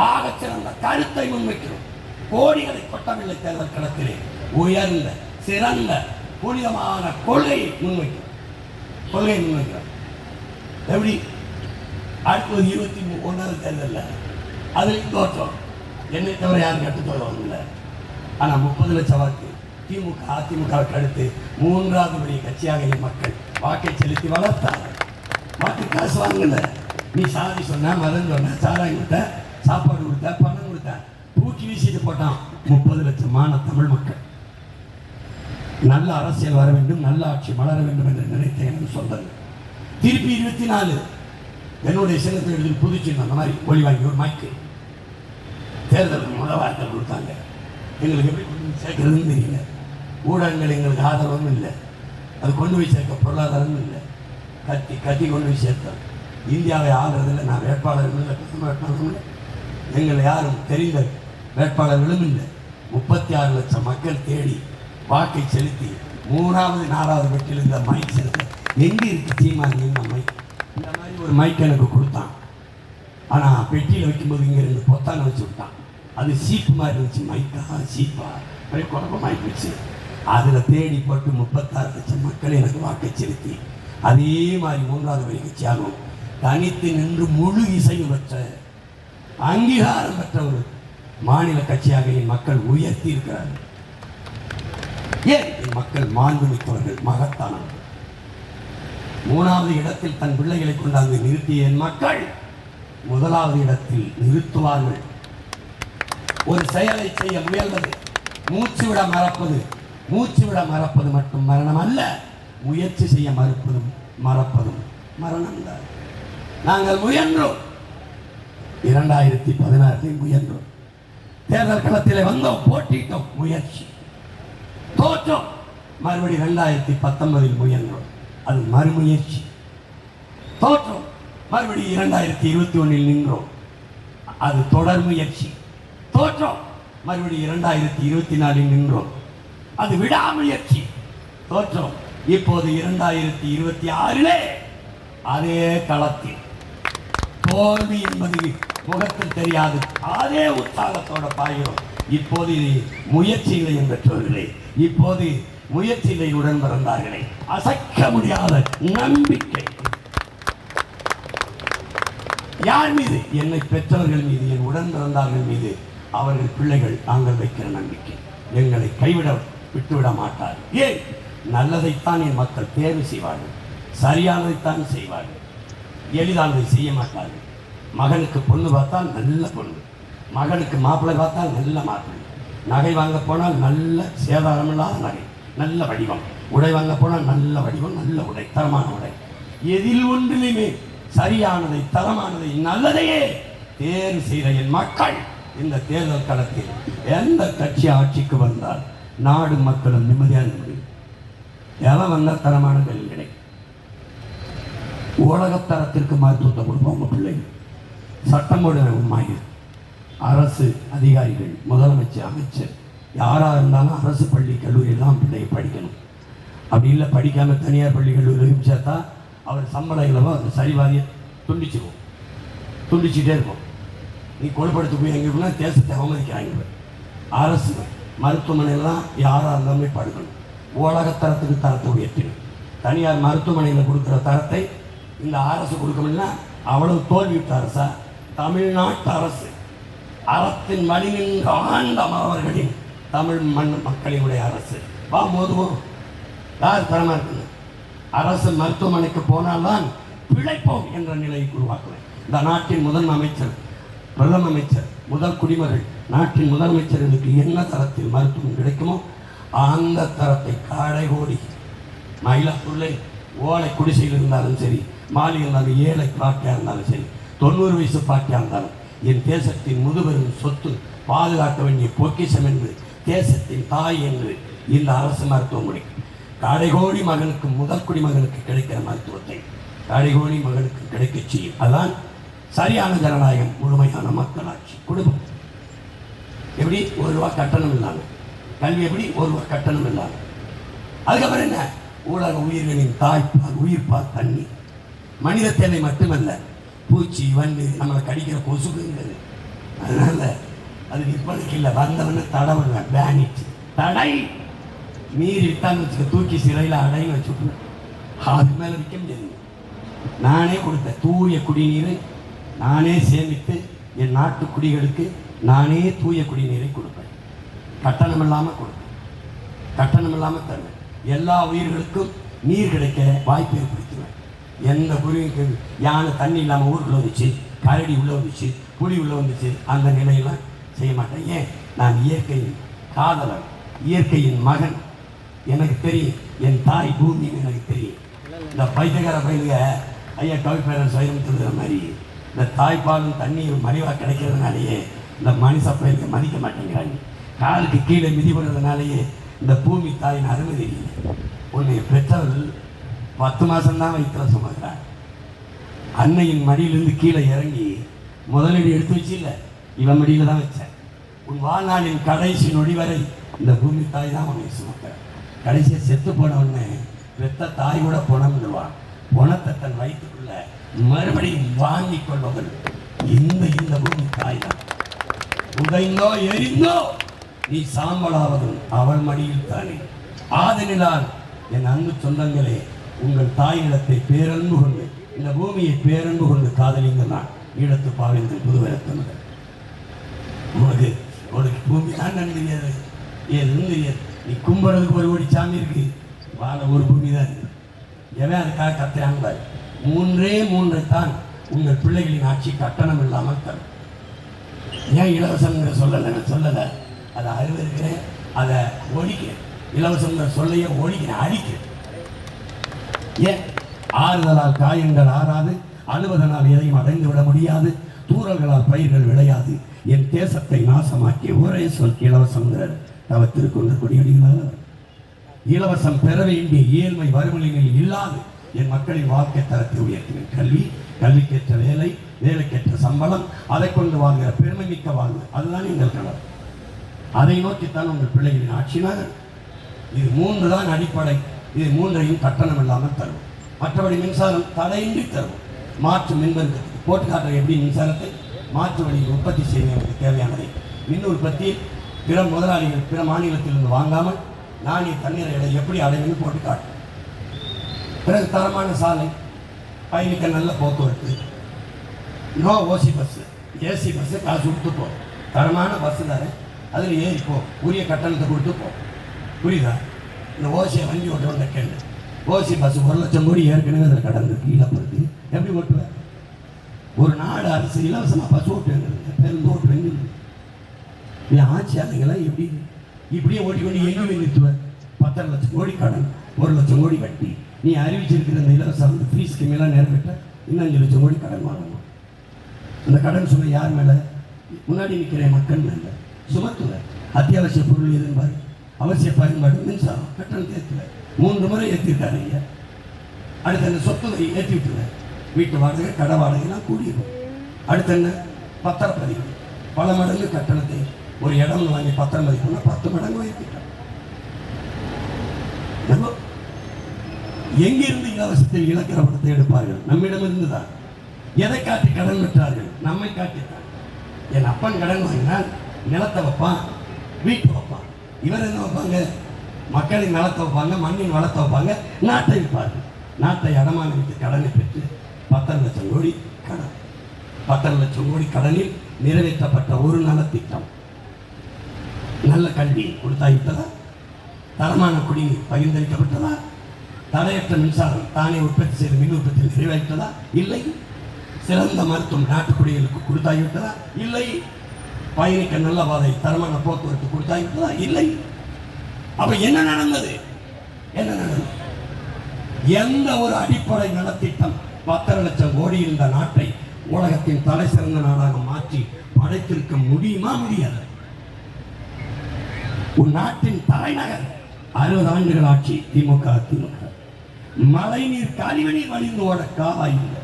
Speaker 1: ஆகச் சிறந்த கருத்தை முன்வைக்கிறோம். கோடிகளை கொட்டவில்லை. தேர்தல் களத்திலே உயர்ந்த சிறந்த புனிதமான கொள்கையை முன்வைக்கிறோம். எப்படி? அடுத்தது 21வது தேர்தலில் அதில் தோற்றம். என்னை தவிர யாரும் கட்டுத்தொடர்பு இல்லை. ஆனால் 30 லட்சம் வாக்கு திமுக அதிமுகவுக்கு அடுத்து 3வது பெரிய கட்சியாக என் மக்கள் வாக்கை செலுத்தி வளர்த்தாங்க. வாக்கு காசு வாங்கல. நீ சாதி சொன்ன, மதம் சொன்ன, சாராயம் கொடுத்த, சாப்பாடு கொடுத்த, பணம் கொடுத்த, தூக்கி வீசிட்டு போட்டான் 30 லட்சமான தமிழ் மக்கள். நல்ல அரசியல் வர வேண்டும், நல்ல ஆட்சி மலர வேண்டும் என்று நினைத்தேன் என்று சொன்னது. திருப்பி 24 என்னுடைய சின்னத்தை எழுதி புதுச்சின்னு அந்த மாதிரி ஒளி வாங்கி ஒரு மைக்கு தேர்தலுக்கு முதல் வார்த்தை கொடுத்தாங்க. எங்களுக்கு எப்படி கொண்டு போய் சேர்க்கறதுன்னு தெரியல. ஊடகங்கள் எங்களுக்கு ஆதரவும் இல்லை. அது கொண்டு போய் சேர்க்க பொருளாதாரமும் இல்லை. கத்தி கொண்டு போய் சேர்த்தோம். இந்தியாவை ஆளுறதில் நான் வேட்பாளர்களும் இல்லை, வேட்பாளர்களும் இல்லை, எங்களை யாரும் தெரிந்த வேட்பாளர்களும் இல்லை. 36 லட்சம் மக்கள் தேடி வாக்கை செலுத்தி 3வது 4வது பெட்டியில் இந்த மைக் செலுத்த எங்கே இருக்கு சீமான்? இந்த மைக், இந்த மாதிரி ஒரு மைக் எனக்கு கொடுத்தான். ஆனால் பெட்டியில் வைக்கும்போது இங்கே 2 பொத்தானை வச்சு விட்டான். அது சீப்பு மாதிரி இருந்துச்சு. மைக்கா சீப்பா அப்படி குழப்பமாயிடுச்சு. அதில் தேடி போட்டு 36 லட்சம் மக்கள் எனக்கு வாக்கை செலுத்தி அதே மாதிரி 3வது பெரிய கட்சியாகும் தனித்து நின்று முழு இசையும் பெற்ற அங்கீகாரம் பெற்ற ஒரு மாநில கட்சியாக என் மக்கள் உயர்த்தி இருக்கிறார்கள். ஏன்? என் மக்கள் மாண்புமிக்கவர்கள், மகத்தானவர்கள். 3வது இடத்தில் தன் பிள்ளைகளை கொண்டாந்து நிறுத்திய என் மக்கள் 1வது இடத்தில் நிறுத்துவார்கள். ஒரு செயலை செய்ய முயல்வது, மூச்சு விட மறப்பது மட்டும் மரணம் அல்ல. முயற்சி செய்ய மறுப்பதும் மறப்பதும் மரணம் தான். நாங்கள் முயன்றோம். 2016 முயன்றோம். தேர்தல் களத்திலே வந்தோம், போட்டிட்டோம், முயற்சி தோற்றோம். மறுபடி 2019 முயன்றோம், அது மறுமுயற்சி, தோற்றோம். மறுபடி 2021 நின்றோம், அது தொடர் முயற்சி, தோற்றோம். மறுபடி 2024 நின்றோம், அது விடாமுயற்சி, தோற்றோம். இப்போது 2026 அதே களத்தில் தோல்வி என்பது முகத்தில் தெரியாது, அதே உற்சாகத்தோட பாய்கிறோம். இப்போது முயற்சி இல்லை என்ற பெற்றோர்களே, இப்போது முயற்சி இல்லை உடன் பிறந்தார்களே, அசைக்க முடியாத நம்பிக்கை யார் மீது? என்னை பெற்றவர்கள் மீது, என் உடன் பிறந்தார்கள் மீது, அவர்கள் பிள்ளைகள் நாங்கள் வைக்கிற நம்பிக்கை. எங்களை விட்டுவிட மாட்டார். ஏன்? நல்லதைத்தான் என் மக்கள் தேர்வு செய்வார்கள், சரியானதைத்தான் செய்வார்கள், எளிதானதை செய்ய மாட்டார்கள். மகனுக்கு பொண்ணு பார்த்தால் நல்ல பொண்ணு, மகனுக்கு மாப்பிள்ளை பார்த்தால் நல்ல மாப்பிள்ளை, நகை வாங்க போனால் நல்ல சேதாரமில்லாத நகை, நல்ல வடிவம், உடை வாங்க போனால் நல்ல வடிவம், நல்ல உடை, தரமான உடை. எதில் ஒன்றிலுமே சரியானதை, தரமானதை, நல்லதையே தேர்வு செய்த என் மக்கள் இந்த தேர்தல் களத்தில் எந்த கட்சி ஆட்சிக்கு வந்தால் நாடு மக்களும் நிம்மதியாக முடியும். எவன் வந்தால் தரமான கல்வி கிடைக்கும். உலகத்தரத்திற்கு மருத்துவத்தை கொடுப்போம் உங்கள் பிள்ளைகள். சட்டம் போடுவாங்க. அரசு அதிகாரிகள், முதலமைச்சர், அமைச்சர் யாராக இருந்தாலும் அரசு பள்ளி கல்லூரியெல்லாம் பிள்ளையை படிக்கணும். அப்படி இல்லை, படிக்காமல் தனியார் பள்ளி கல்லூரியும் சேர்த்தா அவர் சம்பளங்களவோ அது சரிவாதியை துண்டிச்சுட்டே இருக்கும். நீ கொழுப்படுத்த போய் எங்கே போனால் தேசத்தை அவமதிக்கிறாங்க. அரசு மருத்துவமனையெல்லாம் யாராக இருந்தாலுமே படுக்கணும். உலகத்தரத்துக்கு தரத்தை உயர்த்தணும். தனியார் மருத்துவமனையில் கொடுக்குற தரத்தை இந்த அரசு கொடுக்கணும்னா அவ்வளவு தோல்வியுற்ற அரசா? தமிழ்நாட்டு அரசு, அறத்தின் வழி நின்று ஆண்ட அவர்களின் தமிழ் மண் மக்களினுடைய அரசு. வா மோதுவோம். யார் தரமா இருக்குது? அரசு மருத்துவமனைக்கு போனால்தான் பிழைப்போம் என்ற நிலையை உருவாக்குவேன். இந்த நாட்டின் முதல் அமைச்சர், பிரதம அமைச்சர், முதல் குடிமகள், நாட்டின் முதலமைச்சர்களுக்கு என்ன தரத்தில் மருத்துவம் கிடைக்குமோ அந்த தரத்தை காடை ஓடி மயிலாப்பூரில் ஓலை குடிசையில் இருந்தாலும் சரி, மாலை இருந்தாலும், ஏழை பாட்டியாக இருந்தாலும் சரி, 90 வயசு பாட்டியாக இருந்தாலும், என் தேசத்தின் முதுபெரும் சொத்து, பாதுகாக்க வேண்டிய பொக்கிஷம் என்று, தேசத்தின் தாய் என்று இந்த அரசு மருத்துவமனை கடைகோடி மகனுக்கு, முதல் குடிமகனுக்கு கிடைக்கிற மருத்துவத்தை கடைகோடி மகனுக்கு கிடைக்க செய்யும். அதான் சரியான ஜனநாயகம், முழுமையான மக்களாட்சி. குடும்பம் எப்படி? 1 ரூபா கட்டணம் இல்லாமல், கல்வி எப்படி? 1 ரூபா கட்டணம் இல்லாமல். அதுக்கப்புறம் என்ன? உலக உயிர்களின் தாய்ப்பால், உயிர்ப்பால் தண்ணீர். மனித தேவை மட்டுமல்ல, பூச்சி வண்டு நம்மளை கடிக்கிற கொசுக்குங்கிறது. அதனால அது விற்பனைக்கு இல்லை, வந்தவன தடவுவேன். பேனிட் தடை மீறி விட்டான்னு வச்சுக்க, தூக்கி சிறையில் அடைன்னு வச்சுக்கணும். அது மேலே விற்க முடியாது. நானே கொடுத்தேன் தூய குடிநீரை, நானே சேமித்து என் நாட்டு குடிகளுக்கு நானே தூய குடிநீரை கொடுப்பேன். கட்டணம் இல்லாமல் கொடுப்பேன், கட்டணம் இல்லாமல் தருவேன். எல்லா உயிர்களுக்கும் நீர் கிடைக்க வாய்ப்பு ஏற்படுத்துவேன். எந்த குருவிக்கு யானை தண்ணி இல்லாமல் ஊருக்குள்ள வந்துச்சு, கரடி உள்ளே வந்துச்சு, புலி உள்ளே வந்துச்சு, அந்த நிலையெல்லாம் செய்ய மாட்டேன். ஏன்? நான் இயற்கையின் காதலன், இயற்கையின் மகன். எனக்கு தெரியும் என் தாய் பூமின்னு எனக்கு தெரியும். இந்த பைத்தியக்கார பயிலுக ஐயா கவிப்பேரன் சுயம்புத்துற மாதிரி இந்த தாய்ப்பாலும் தண்ணீரும் மலிவாக கிடைக்கிறதுனாலேயே இந்த மனுஷ பயிலுக்கு மதிக்க மாட்டேங்கிறாங்க. காலுக்கு கீழே மிதிப்படுறதுனாலேயே இந்த பூமி தாயின் அருமை தெரியல. உன்னை பெற்றவர்கள் 10 மாதம்தான் வயிற்றுல சுமக்கிறார். அன்னையின் மடியிலிருந்து கீழே இறங்கி முதலீடு எடுத்து வச்சு இல்லை, இவன் மடியில் தான் வச்சேன். உன் வாழ்நாளின் கடைசி நொடி வரை இந்த பூமி தாய் தான் உன்னை சுமக்கிறார். கடைசியை செத்து போனவொடனே பெத்த தாய் கூட பணம்னுவான். பணத்தை தன் வயிற்றுக்குள்ள மறுபடியும் வாங்கி கொள்பவள் இந்த பூமி தாய் தான். உதைந்தோ எரிந்தோ நீ சாம்பலாவதும் அவள் மடியில் தானே. ஆதலினால் என் அன்பு சொந்தங்களே, உங்கள் தாய் நிலத்தை பேரன்பு கொண்டு, இந்த பூமியை பேரன்பு கொண்டு காதலிங்க. நான் ஈழத்து பாவேந்தன் புதுவரத்தமிழர். உனக்கு பூமி தான் நன்றியாது, ஏதுன்னு தெரியாது. நீ கும்புறதுக்கு 1 கோடி சாமி இருக்கு, வாழ ஒரு பூமி தான் இருக்கு. எவன் அதுக்காக கத்துறாங்க? 3 தான் உங்கள் பிள்ளைகளின் ஆட்சி கட்டணம் இல்லாமல் தரும். ஏன் இலவசங்கிற சொல்லலை, அதை அறிவிக்கிறேன், அதை ஒழிக்கிறேன். இலவசங்கிற சொல்லையே ஒழிக்கிறேன், அழிக்கிறேன். ஏன்? ஆறுதலால் காயங்கள் ஆறாது, அழுவதனால் எதையும் அடைந்து விட முடியாது, தூறல்களால் பயிர்கள் விளையாது. என் தேசத்தை நாசமாக்கிய ஒரே சொல் இலவசங்கிற தவத்திற்கொண்ட கொடியடிகளால் இலவசம் பெற வேண்டிய ஏழ்மை வறுமையில் இல்லாது என் மக்களின் வாழ்க்கை தரத்தை உயர்த்தினேன். கல்வி, கல்விக்கேற்ற வேலை, வேலைக்கேற்ற சம்பளம், அதை கொண்டு வாழ்கிற பெருமை மிக்க வாழ்வு, அதுதான் எங்கள் கனவு. அதை நோக்கித்தான் உங்கள் பிள்ளைகளின் ஆட்சினார். இது 3 தான் அடிப்படை. இது 3ஐயும் கட்டணம் இல்லாமல் தரும். மற்றபடி மின்சாரம் தடையின்றி தரும். மாற்று மின்வெட்டு போட்டு காட்டுற எப்படி மின்சாரத்தை மாற்று வழியில் உற்பத்தி செய்வதற்கு தேவையானதை மின் உற்பத்தியில் பிற முதலாளிகள் பிற மாநிலத்திலிருந்து வாங்காமல் நானே தண்ணீரை எப்படி அடைவேன்னு போட்டு காட்டு. பிறகு தரமான சாலை, பயணிக்க நல்ல போக்குவரத்து, நோ ஓசி பஸ்ஸு, ஏசி பஸ்ஸு காசு கொடுத்து போ, தரமான பஸ்ஸு தானே, அதில் ஏறிப்போ, உரிய கட்டணத்தை கொடுத்து போ. புரியுதா? இந்த ஓசியை வண்டி ஓட்டுறவங்க கேள்வி, ஓசி பஸ் 1 லட்சம் கோடி ஏற்கனவே அதில் கடந்து கீழப்படுத்தி எப்படி ஓட்டுவேன்? ஒரு நாடு அரசு இலவசமாக பஸ் ஓட்டுவேங்க, பேருந்து ஓட்டுவேங்க. இது ஆட்சியாளர்களாம் எப்படி இப்படியே ஓட்டிக்கொண்டு எங்கே நிறுத்துவேன்? 10 லட்சம் கோடி கடன், 1 லட்சம் கோடி கட்டி, நீ அறிவிச்சிருக்கிற இந்த இலவச ஃப்ரீ ஸ்கீமெல்லாம் நிறைவேற்ற இன்னும் 5 லட்சம் கோடி கடன் வாங்கணும். அந்த கடன் சுமை யார் மேலே? முன்னாடி நிற்கிற மக்கள் மேலே சுமத்துவேன். அத்தியாவசிய பொருள் எதுன்னு பாரு, அவசிய பயன்பாடு மின்சாரம் கட்டணம் ஏற்றுவேன். 3 முறை ஏற்றிருக்காரு ஐயா. அடுத்த என்ன சொத்து வரி ஏற்றி விட்டுருவேன். வீட்டு வாடகை, கடை வாடகைலாம் கூடியிருக்கும். அடுத்த என்ன? பத்திரப்பதிவு, பல மடங்கு கட்டணத்தை. ஒரு இடம் வாங்கி பத்திரம் பதிப்புனா 10 மடங்கு உயர்த்திட்டாங்க. எங்கிருந்து இலவசத்தில் இலக்கிற படத்தை எடுப்பார்கள்? நம்மிடமிருந்து தான். எதை காட்டி கடன் பெற்றார்கள்? நம்மை காட்டித்தான். என் அப்பன் கடன் வாங்கினால் நிலத்தை வைப்பான், வீட்டு வைப்பான். இவர் என்ன வைப்பாங்க? மக்களின் நலத்தை வைப்பாங்க, மண்ணின் வளத்தை வைப்பாங்க, நாட்டை விற்பார்கள். நாட்டை அடமான வைத்து கடனை பெற்று 10 லட்சம் கோடி கடன். 10 லட்சம் கோடி கடனில் நிறைவேற்றப்பட்ட ஒரு நலத்திட்டம். நல்ல கல்வி கொடுத்தாயிட்டதா? தரமான குடிநீர் பகிர்ந்தளிக்கப்பட்டதா? தடையற்ற மின்சாரம் தானே உற்பத்தி செய்த மின் உற்பத்தியில் நிறைவேற்றதா? இல்லை. சிறந்த மருத்துவம் நாட்டுக்குடிகளுக்கு கொடுத்தாகிவிட்டதா? இல்லை. பயணிக்க நல்ல பாதை, தரமான போக்குவரத்து கொடுத்தாகிவிட்டதா? இல்லை. அப்ப என்ன நடந்தது? என்ன நடந்தது? எந்த ஒரு அடிப்படை நலத்திட்டம் 10 லட்சம் கோடி இருந்த நாட்டை உலகத்தின் தலை சிறந்த நாடாக மாற்றி படைத்திருக்க முடியுமா? முடியாது. ஒரு நாட்டின் தலைநகர் 60 ஆண்டுகள் ஆட்சி திமுக மழை நீர் கழிவுநீர் வழிந்து ஓட காவாய் இல்லை.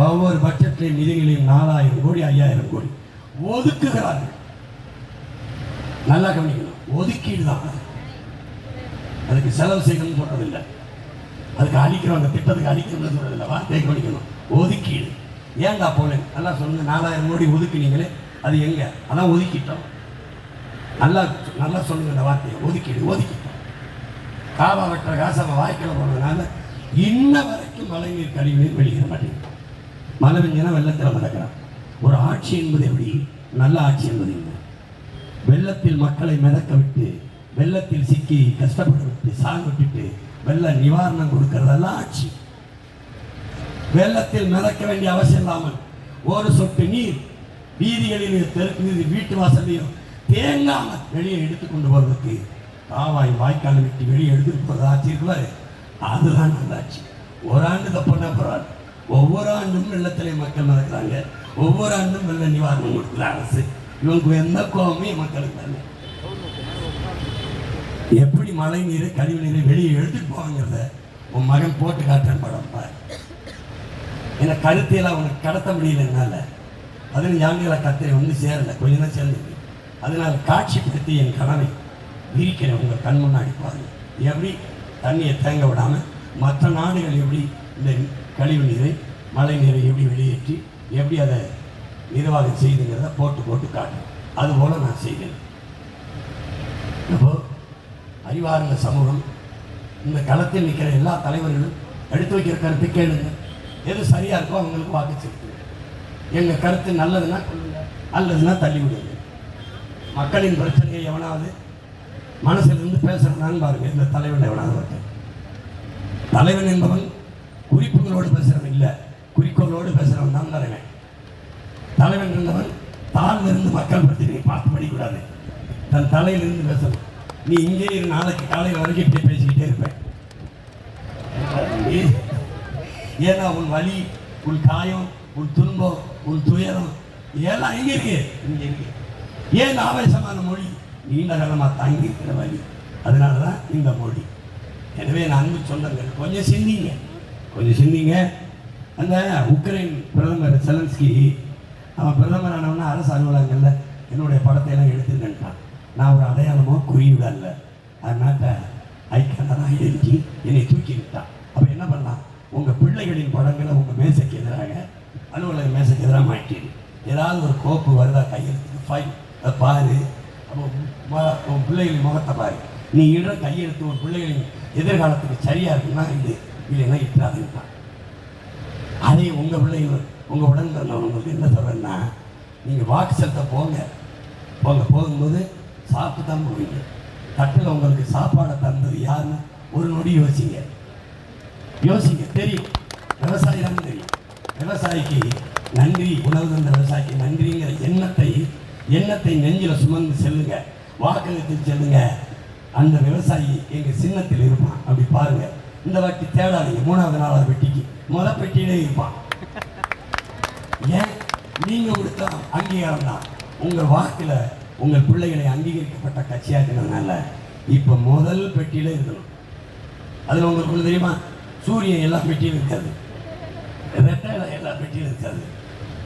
Speaker 1: ஒவ்வொரு பட்ஜெட்லையும் நிதிகளையும் 4000 கோடி 5000 கோடி ஒதுக்குகிறார்கள். நல்லா கவனிக்கணும், ஒதுக்கீடு தான். அதுக்கு செலவு செய்யணும்னு சொல்றதில்லை, அதுக்கு அழிக்கிறோம், அந்த திட்டத்துக்கு அழிக்கணும்னு சொல்றதில்லை, வார்த்தையை கவனிக்கணும். ஒதுக்கீடு ஏன்டா போல நல்லா சொல்லுங்க. 4000 கோடி ஒதுக்குனீங்களே, அது எங்க? அதான் ஒதுக்கிட்டோம். நல்லா நல்லா சொல்லுங்க இந்த வார்த்தையை, ஒதுக்கீடு. ஒதுக்கிட்டோம். காவா வெட்டுற காசை வாய்க்கில் போடுறதுனால இன்ன வரைக்கும் மழை நீர் கழிவுநீர் வெளியேற மாட்டேங்குது. மழை பெஞ்சனா வெள்ளத்தில் மிதக்கிறான். ஒரு ஆட்சி என்பது எப்படி? நல்ல ஆட்சி என்பது இல்லை. வெள்ளத்தில் மக்களை மிதக்க விட்டு, வெள்ளத்தில் சிக்கி கஷ்டப்பட விட்டு, சாக விட்டுட்டு வெள்ள நிவாரணம் கொடுக்கறதெல்லாம் ஆட்சி. வெள்ளத்தில் மிதக்க வேண்டிய அவசியம் இல்லாமல் ஒரு சொட்டு நீர் வீதிகளில் தெருக்கு வீட்டு வாசலையும் தேங்காமல் வெளியே எடுத்துக்கொண்டு போறதுக்கு காவாய் வாய்க்கால் விட்டு வெளியே எடுத்துட்டு போறது ஆட்சி இருக்குவாரு, அதுதான் நல்ல ஆட்சி. ஒரு ஆண்டு தப்புனா பரவாயில்ல, ஒவ்வொரு ஆண்டும் வெள்ளத்திலே மக்கள் மிதக்கிறாங்க, ஒவ்வொரு ஆண்டும் வெள்ள நிவாரணம் கொடுக்குற அரசு. இவங்க எந்த கோபமே மக்களுக்கு இல்லை. எப்படி மழை நீரை கழிவு நீரை வெளியே எடுத்துட்டு போவாங்கிறத உன் மகன் போட்டு காட்டுறேன் படம் பாரு. ஏன்னா கருத்தையெல்லாம் அவனுக்கு கடத்த முடியல என்னால். 15 ஆண்டுகளை கத்திரை வந்து சேரலை, கொஞ்சம் தான் சேர்ந்துருக்கு. அதனால் காட்சிப்படுத்தி என் கனவை விரிக்கிறேன் உங்கள் கண் முன்னாடி பாருங்க. எப்படி தண்ணியை தேங்க விடாமல் மற்ற நாடுகள் எப்படி இந்த கழிவு நீரை மழை நீரை எப்படி வெளியேற்றி எப்படி அதை நிர்வாகம் செய்துங்கிறத போட்டு போட்டு காட்டும். அதுபோல் நான் செய்கிறேன். இப்போ அறிவார்ந்த சமூகம் இந்த களத்தில் நிற்கிற எல்லா தலைவர்களும் எடுத்து வைக்கிற கருத்தை கேளுங்க. எது சரியாக இருக்கோ அவங்களுக்கு வாக்கு செலுத்துங்க. எங்கள் கருத்து நல்லதுன்னா கொள்ளுங்க, அல்லதுன்னா தள்ளி விடுங்க. மக்களின் பிரச்சனையை எவனாவது மனசிலிருந்து பேசுறதுனான்னு பாருங்க. இந்த தலைவன் எவனாவது ஒருத்தன் தலைவன் என்பவன் குறிப்புகளோடு பேசுறவன் இல்லை, குறிக்கோளோடு பேசுறவன் தான் தலைவன். தலைவன் இருந்தவன் தாழ்ந்திருந்து மக்கள் பிரச்சனையை பார்த்து படிக்கூடாது, தன் தலையிலிருந்து பேசணும். நீ இங்கே இரு, நாளைக்கு காலையில் வரைக்கும் இப்படி பேசிக்கிட்டே இருப்பேன். ஏன்னா உன் வலி, உன் காயம், உன் துன்பம், உன் துயரம் எல்லாம் எங்க இருக்கு? இங்கே இருக்கு. ஏன் ஆவேசமான மொழி? நீண்ட காலமாக தாங்கி இருக்கிற வழி. அதனால தான் இந்த மொழி. எனவே நான் அன்பு சொந்தங்கள் கொஞ்சம் சிந்திங்க, கொஞ்சம் சிந்திங்க. அந்த உக்ரைன் பிரதமர் செலன்ஸ்கி அவன் பிரதமர் ஆனவனா அரசு அலுவலகங்களில் என்னுடைய படத்தை எல்லாம் எடுத்துருக்கேன்ட்டான். நான் ஒரு அடையாளமோ குறியீடு அல்ல, அதனால ஐக்கியதான் ஐடென்டிட்டி என்னை தூக்கி விட்டான். அப்போ என்ன பண்ணலாம்? உங்கள் பிள்ளைகளின் படங்களை உங்கள் மேசைக்கு எதிராக, அலுவலக மேசைக்கு எதிராக மாட்டிடு. ஏதாவது ஒரு கோப்பு வருதா கையெழுத்துக்கு ஃபைல் அதை பாரு. அப்போ உன் பிள்ளைகளின் முகத்தை பாரு. நீ இடுற கையெழுத்து உன் பிள்ளைகளின் எதிர்காலத்துக்கு சரியாக இருக்குன்னா இது, இல்லைன்னா இட்டாதுன்ட்டான். அதே உங்கள் பிள்ளைகள் உங்கள் உடன் பிறந்தவங்களுக்கு என்ன சொல்கிறேன்னா, நீங்கள் வாக்கு செலுத்த போங்க, போகும்போது சாப்பிட்டு தான் போவீங்க. தட்டில் உங்களுக்கு சாப்பாடை தந்தது யாருன்னு ஒரு நொடி யோசிங்க. தெரியும், விவசாயி தான் தெரியும். விவசாயிக்கு நன்றி, உணவு தந்த விவசாயிக்கு நன்றிங்கிற எண்ணத்தை நெஞ்சில் சுமந்து செல்லுங்க, வாக்களித்து செல்லுங்க. அந்த விவசாயி எங்கள் சின்னத்தில் இருப்பான். அப்படி பாருங்க. இந்த வாட்டி தேடாதீங்க, 3வது 4வது பெட்டிக்கு முதல் பெட்டியிலே இருப்பான். ஏன்? நீங்கள் கொடுத்த அங்கீகாரம் தான். உங்கள் வாக்கில் உங்கள் பிள்ளைகளை அங்கீகரிக்கப்பட்ட கட்சியாக்குனதுனால இப்போ முதல் பெட்டியில் இருக்கணும். அதில் உங்களுக்கு தெரியுமா, சூரியன் எல்லா பெட்டியும் இருக்காது, ரெட்டையில எல்லா பெட்டியும் இருக்காது,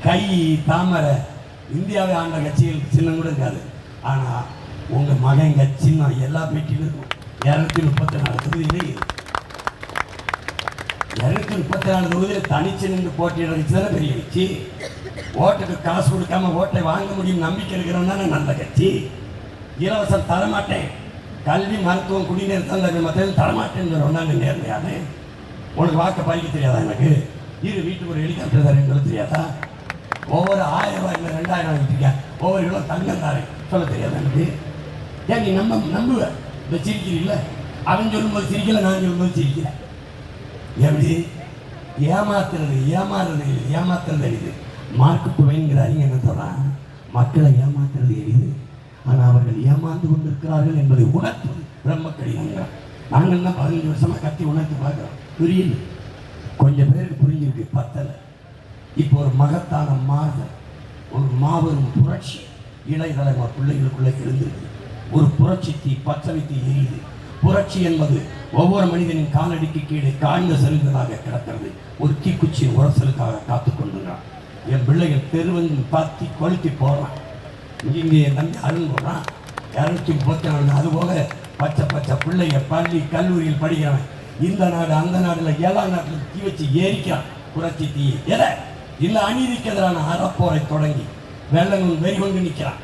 Speaker 1: கை தாமரை இந்தியாவை ஆண்ட கட்சிகள் சின்னம் கூட இருக்காது. ஆனால் உங்கள் மகங்க சின்னம் எல்லா பெட்டியிலும் இருக்கும். 234 தொகுதியிலே 234 தொகுதியில் தனிச்சு நின்று போட்டியிட கட்சி தானே பெரிய கட்சி. ஓட்டுக்கு காசு கொடுக்காம ஓட்டை வாங்க முடியும் நம்பிக்கை இருக்கிறவன் தானே நல்ல கட்சி. இலவசம் தரமாட்டேன், கல்வி மருத்துவம் குடிநீர் தந்த மற்ற தரமாட்டேன்னு சொன்னாங்க நேர்மையான. உனக்கு வாக்க பறிக்க தெரியாதா? எனக்கு வீட்டுக்கு ஒரு ஹெலிகாப்டர் தரேன்னு தெரியாதா? ஒவ்வொரு 1000 ரூபாய் இல்லை 2000 வாங்கிட்டு ஒவ்வொரு கிலோ தங்கம் தாரேன் சொல்ல தெரியாதா எனக்கு? ஏன் நீ நம்புவ? இந்த சிரிக்கிறீங்கள, அவன் சொல்லும்போது சிரிக்கல, நான் சொல்லும்போது சிரிக்கல. எப்படி ஏமாத்துறது எளிது. மார்க்கு ட்வைன்கிற அறிஞர் என்ன சொல்றான்? மக்களை ஏமாத்துறது எளிது, ஆனால் அவர்கள் ஏமாந்து கொண்டிருக்கிறார்கள் என்பதை உணர்த்துவது ரொம்ப கடினம். நாங்கள் தான் 15 வருஷமா கத்தி உணர்த்தி பார்க்குறோம், புரியல. கொஞ்சம் பேருக்கு புரிஞ்சிருக்கு, பத்தலை. இப்போ ஒரு மகத்தான மாறுதல், ஒரு மாபெரும் புரட்சி இளைய தலைமுறை பிள்ளைகளுக்குள்ளே எழுந்திருக்கு. ஒரு புரட்சி தீ பச்சை தீ எரியுது. புரட்சி என்பது ஒவ்வொரு மனிதனின் காலடிக்கு கீழே காய்ந்த செல்களாக கிடக்கிறது. ஒரு தீக்குச்சியின் உரசலுக்காக காத்து கொண்டுகிறான். என் பிள்ளைகள் தெருவந்து பத்தி கொளுத்தி போடுறான். இங்கே என் தம்பி அருண் போடுறான் 234. அதுபோக பச்சை பச்சை பிள்ளைங்க பள்ளி கல்லூரியில் படிக்கிறான். இந்த நாடு அந்த நாடுல எல்லா நாட்டிலும் தீ வச்சு எரிக்கிறான். புரட்சி தீ எதை இந்த அநீதிக்கு எதிரான அறப்போரை தொடங்கி வெள்ளங்கள் வெறிகொண்டு நிற்கிறான்.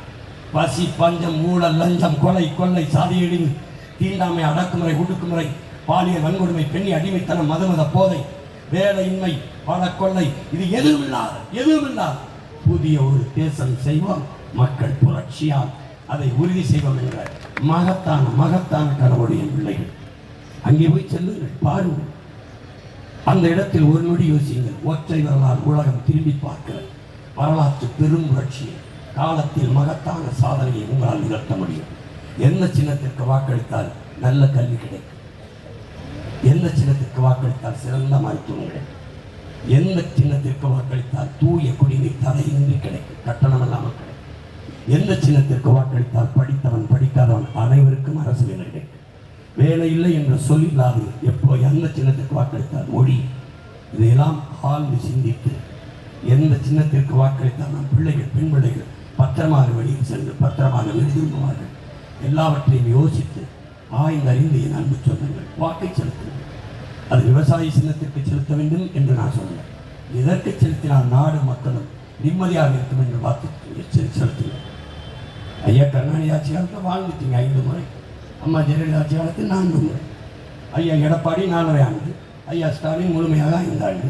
Speaker 1: பசி பஞ்சம் ஊழல் லஞ்சம் கொலை கொள்ளை சாதி இழிவு தீண்டாமை அடக்குமுறை ஒடுக்குமுறை பாலியல் வன்கொடுமை பெண்ணி அடிமைத்தனம் மதுமத போதை வேலையின்மை பணக்கொள்ளை இது எதுவும் இல்லாத புதிய ஒரு தேசம் செய்வோம். மக்கள் புரட்சியால் அதை உறுதி செய்வோம் என்ற மகத்தான கனவுடைய பிள்ளைகள். அங்கே போய் செல்லுங்கள், பாருங்கள். அந்த இடத்தில் ஒரு நொடி யோசியுங்கள். ஒற்றை வரலாறு உலகம் திரும்பி பார்க்கிற வரலாற்று பெரும் புரட்சியை காலத்தில் மகத்தான சாதனையை உங்களால் நிகழ்த்த முடியும். எந்த சின்னத்திற்கு வாக்களித்தால் நல்ல கல்வி கிடைக்கும், எந்த சின்னத்திற்கு வாக்களித்தால் சிறந்த மருத்துவம் கிடைக்கும், எந்த சின்னத்திற்கு வாக்களித்தால் தூய குடிநீர் தடையின்றி கிடைக்கும், கட்டணம் இல்லாமல் கிடைக்கும், எந்த சின்னத்திற்கு வாக்களித்தால் படித்தவன் படிக்காதவன் அனைவருக்கும் அரசு வேலை கிடைக்கும், வேலை இல்லை என்ற சொல் இல்லாது எப்போ எந்த சின்னத்திற்கு வாக்களித்தால் மொழி. இதையெல்லாம் ஆழ்ந்து சிந்தித்து எந்த சின்னத்திற்கு வாக்களித்தால் நம் பிள்ளைகள் பெண் பிள்ளைகள் பத்திரமாக வெளியில் சென்று பத்திரமாக திரும்புவார்கள். எல்லாவற்றையும் யோசித்து ஆய்ந்தறிந்து என் அன்பு சொந்தங்கள் வாக்கை செலுத்துங்கள். அது விவசாய சின்னத்திற்கு செலுத்த வேண்டும் என்று நான் சொன்னேன். இதற்கு செலுத்தினால் நாடு மக்களும் நிம்மதியாக இருக்கும் என்று வாக்கு செலுத்துங்கள். ஐயா கருணாநிதி ஆட்சி காலத்தில் வாழ்ந்துட்டீங்க 5 முறை, அம்மா ஜெயலலிதா ஆட்சி காலத்தில் 4 முறை, ஐயா எடப்பாடி 4.5 ஆண்டு, ஐயா ஸ்டாலின் முழுமையாக 5 ஆண்டு.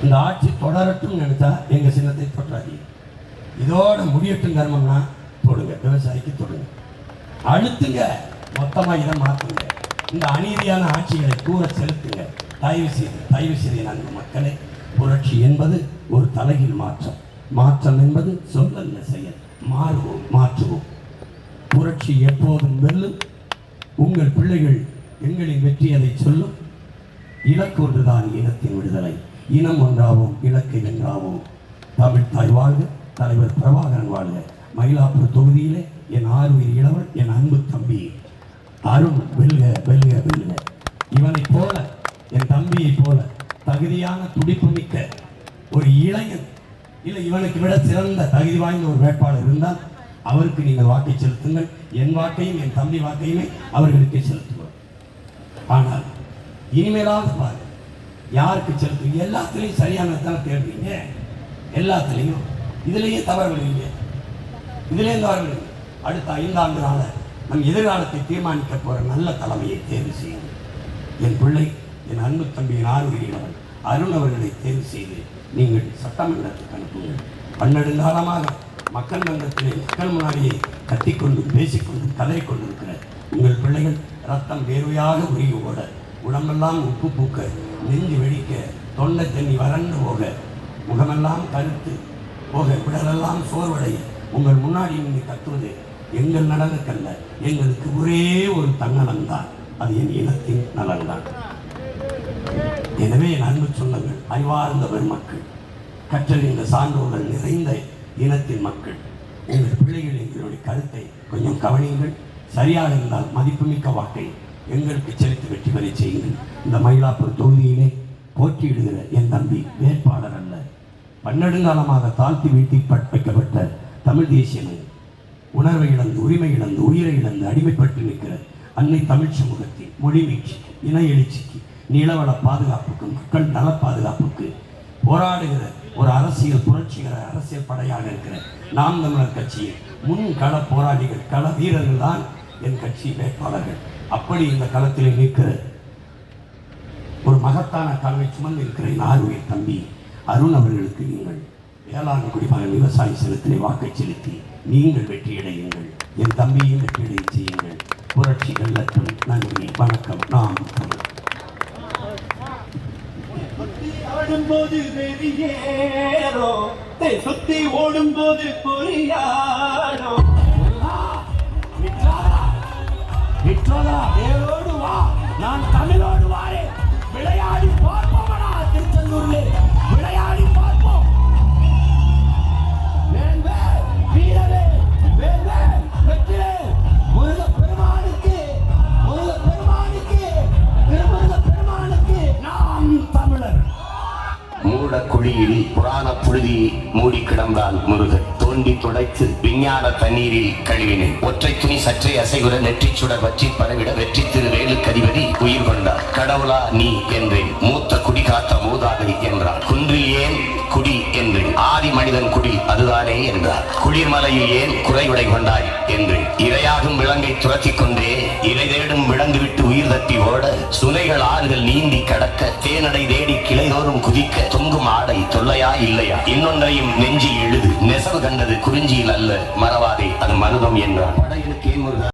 Speaker 1: இந்த ஆட்சி தொடரட்டும் நினைத்தா எங்கள் சின்னத்தை தொட்டாதீங்க. இதோட முடியட்டும் தர்மம்னா தொடுங்க, விவசாயிக்கு தொடுங்க, அழுத்துங்க, மொத்தமாக இதை மாற்றுங்க. இந்த அநீதியான ஆட்சிகளை கூற செலுத்துங்க. தயவு செய்து நன்கு மக்களே, புரட்சி என்பது ஒரு தலைகீழ் மாற்றம் என்பது சொல்லல்ல செயல். மாற்றுவோம். புரட்சி எப்போதும் வெல்லும். உங்கள் பிள்ளைகள் எங்களின் வெற்றி அதை சொல்லும். இலக்கு ஒன்றுதான் இனத்தின் விடுதலை. இனம் ஒன்றாவோம், இலக்கை வென்றாவோம். தமிழ் தாய் வாழ்க, தலைவர் பிரபாகரன் வாழ்க. மயிலாப்பூர் தொகுதியிலே என் ஆறுயிர் இளவல் என் அன்பு தம்பி அருண் வெல்க வெல்க வெல்க. இவனை போல என் தம்பியை போல தகுதியான துடிப்பு மிக்க ஒரு இளைஞன் இல்லை இவனுக்கு விட சிறந்த தகுதி வாய்ந்த ஒரு வேட்பாளர் இருந்தால் அவருக்கு நீங்கள் வாக்கை செலுத்துங்கள். என் வாக்கையும் என் தம்பி வாக்கையுமே அவர்களுக்கே செலுத்துவோம். ஆனால் இனிமேலாவது பாரு, யாருக்கு செலுத்துவீங்க? எல்லாத்துலேயும் சரியானதான் தேடுவீங்க, எல்லாத்துலேயும் இதுலேயே தவறு விடுவீங்க, இதுலேயும் தவறு விடுவீங்க. அடுத்த 5 ஆண்டுனால நம் எதிர்காலத்தை தீர்மானிக்க போகிற நல்ல தலைமையை தேர்வு செய்யுங்கள். என் பிள்ளை என் அன்பு தம்பியின் ஆறுகிறவன் அருண் அவர்களை தேர்வு செய்து நீங்கள் சட்டமன்றத்துக்கு அனுப்புங்கள். பன்னெடுங்காலமாக மக்கள் மன்றத்திலே மக்கள் முன்னாடியே கத்திக்கொண்டும் பேசிக்கொண்டும் கதறி கொண்டிருக்கிற உங்கள் பிள்ளைகள் ரத்தம் வேர்வையாக உருகி ஓட, உடம்பெல்லாம் உப்பு பூக்க, நெஞ்சு வெடிக்க, தொண்டை தண்ணி வறண்டு போக, முகமெல்லாம் கருத்து போக, விடலெல்லாம் சோர்வடைய உங்கள் முன்னாடி நீங்கள் கத்துவது எங்கள் நலனுக்கல்ல, எங்களுக்கு ஒரே ஒரு தன்னலன்தான், அது என் இனத்தின் நலன்தான். எனவே என் அன்பு சொந்தங்கள், அறிவார்ந்த பெருமக்கள், கற்றறிந்த சான்றோர்கள் நிறைந்த இனத்தின் மக்கள், எங்கள் பிள்ளைகள் எங்களுடைய கருத்தை கொஞ்சம் கவனியுங்கள். சரியாக இருந்தால் மதிப்புமிக்க வாக்கை எங்களுக்கு செலுத்தி வெற்றி பெற செய்யுங்கள். இந்த மயிலாப்பூர் தொகுதியிலே போட்டியிடுகிற என் தம்பி வேட்பாளர் அல்ல, பன்னெடுங்காலமாக தாழ்த்தி வீழ்த்தி வைக்கப்பட்ட தமிழ் தேசியனை உணர்வை இழந்து உரிமை இழந்து உயிரை இழந்து அடிமைப்பட்டு நிற்கிற அன்னை தமிழ் சமூகத்தின் மொழி மீட்சிக்கு, இன எழுச்சிக்கு, நிலவள பாதுகாப்புக்கு, மக்கள் நல பாதுகாப்புக்கு போராடுகிற ஒரு அரசியல் புரட்சிகர அரசியல் படையாக இருக்கிற நாம் தமிழர் கட்சியில் முன் கள போராளிகள், கள வீரர்கள் தான் என் கட்சி வேட்பாளர்கள். அப்படி இந்த களத்திலே நிற்கிற ஒரு மகத்தான கனவை சுமந்து இருக்கிற என் ஆறுயிர் தம்பி அருண் அவர்களுக்கு நீங்கள் வேளாண் குடிமகன் விவசாய சின்னத்திலே வாக்கை செலுத்தி நீங்கள் வெற்றியடையுங்கள். என் தம்பியும் வெற்றியடைய செய்யுங்கள். புரட்சி வெல்லட்டும். நன்றி, வணக்கம். நாம் தமிழ்.
Speaker 2: ஓடும்போது வெளியேறோ, சுத்தி ஓடும்போது பொறியாடோ.
Speaker 1: சகோதரா வேரோடு வா, நான் தமிழோடு வாரேன். விளையாடி பார்ப்போமடா திருச்செந்தூரிலே, விளையாடி பார்ப்போம். வேல்வேல் வீரவேல், வேல்வேல் வெற்றிவேல். முருகப் பெருமானுக்கு, முருகப் பெருமானுக்கு, திருமுருகப் பெருமானுக்கு நாம் தமிழர்.
Speaker 3: மூட குழியில் புராண புழுதி மூடி கிடந்தான் முருகன். தோண்டி துடைத்து விஞ்ஞான தண்ணீரில் கழுவினேன். ஒற்றை துணி சற்றே அசைகுற நெற்றிச் சுடர் வற்றி பரவிட வெற்றி திரு வேலுக்கதிபதி உயிர் கொண்டார். கடவுளா நீ என்றேன். மூத்த குடி காத்த மூதாதை என்றார். குன்றில் ஏன் குடி என்றேன். ஆதி மனிதன் குடி அதுதானே என்றார். குளிர்மலையில் ஏன் குறைவிடை கொண்டாய் என்றேன். இரையாகும் விலங்கை துரத்தி கொண்டே இறை தேடும் விலங்கு விட்டு உயிர் தப்பி ஓட, சுனைகள் ஆறுகள் நீந்தி கடக்க, தேனடை தேடி கிளைதோறும் குதிக்க, தொங்கும் ஆடை தொல்லையா இல்லையா, இன்னொன்றையும் நெஞ்சில் எழுது, நெசவு கண்டது குறிஞ்சியில் அல்ல, மறவாதே அது மருதம் என்றார். படையலுக்கு ஏன் முருகா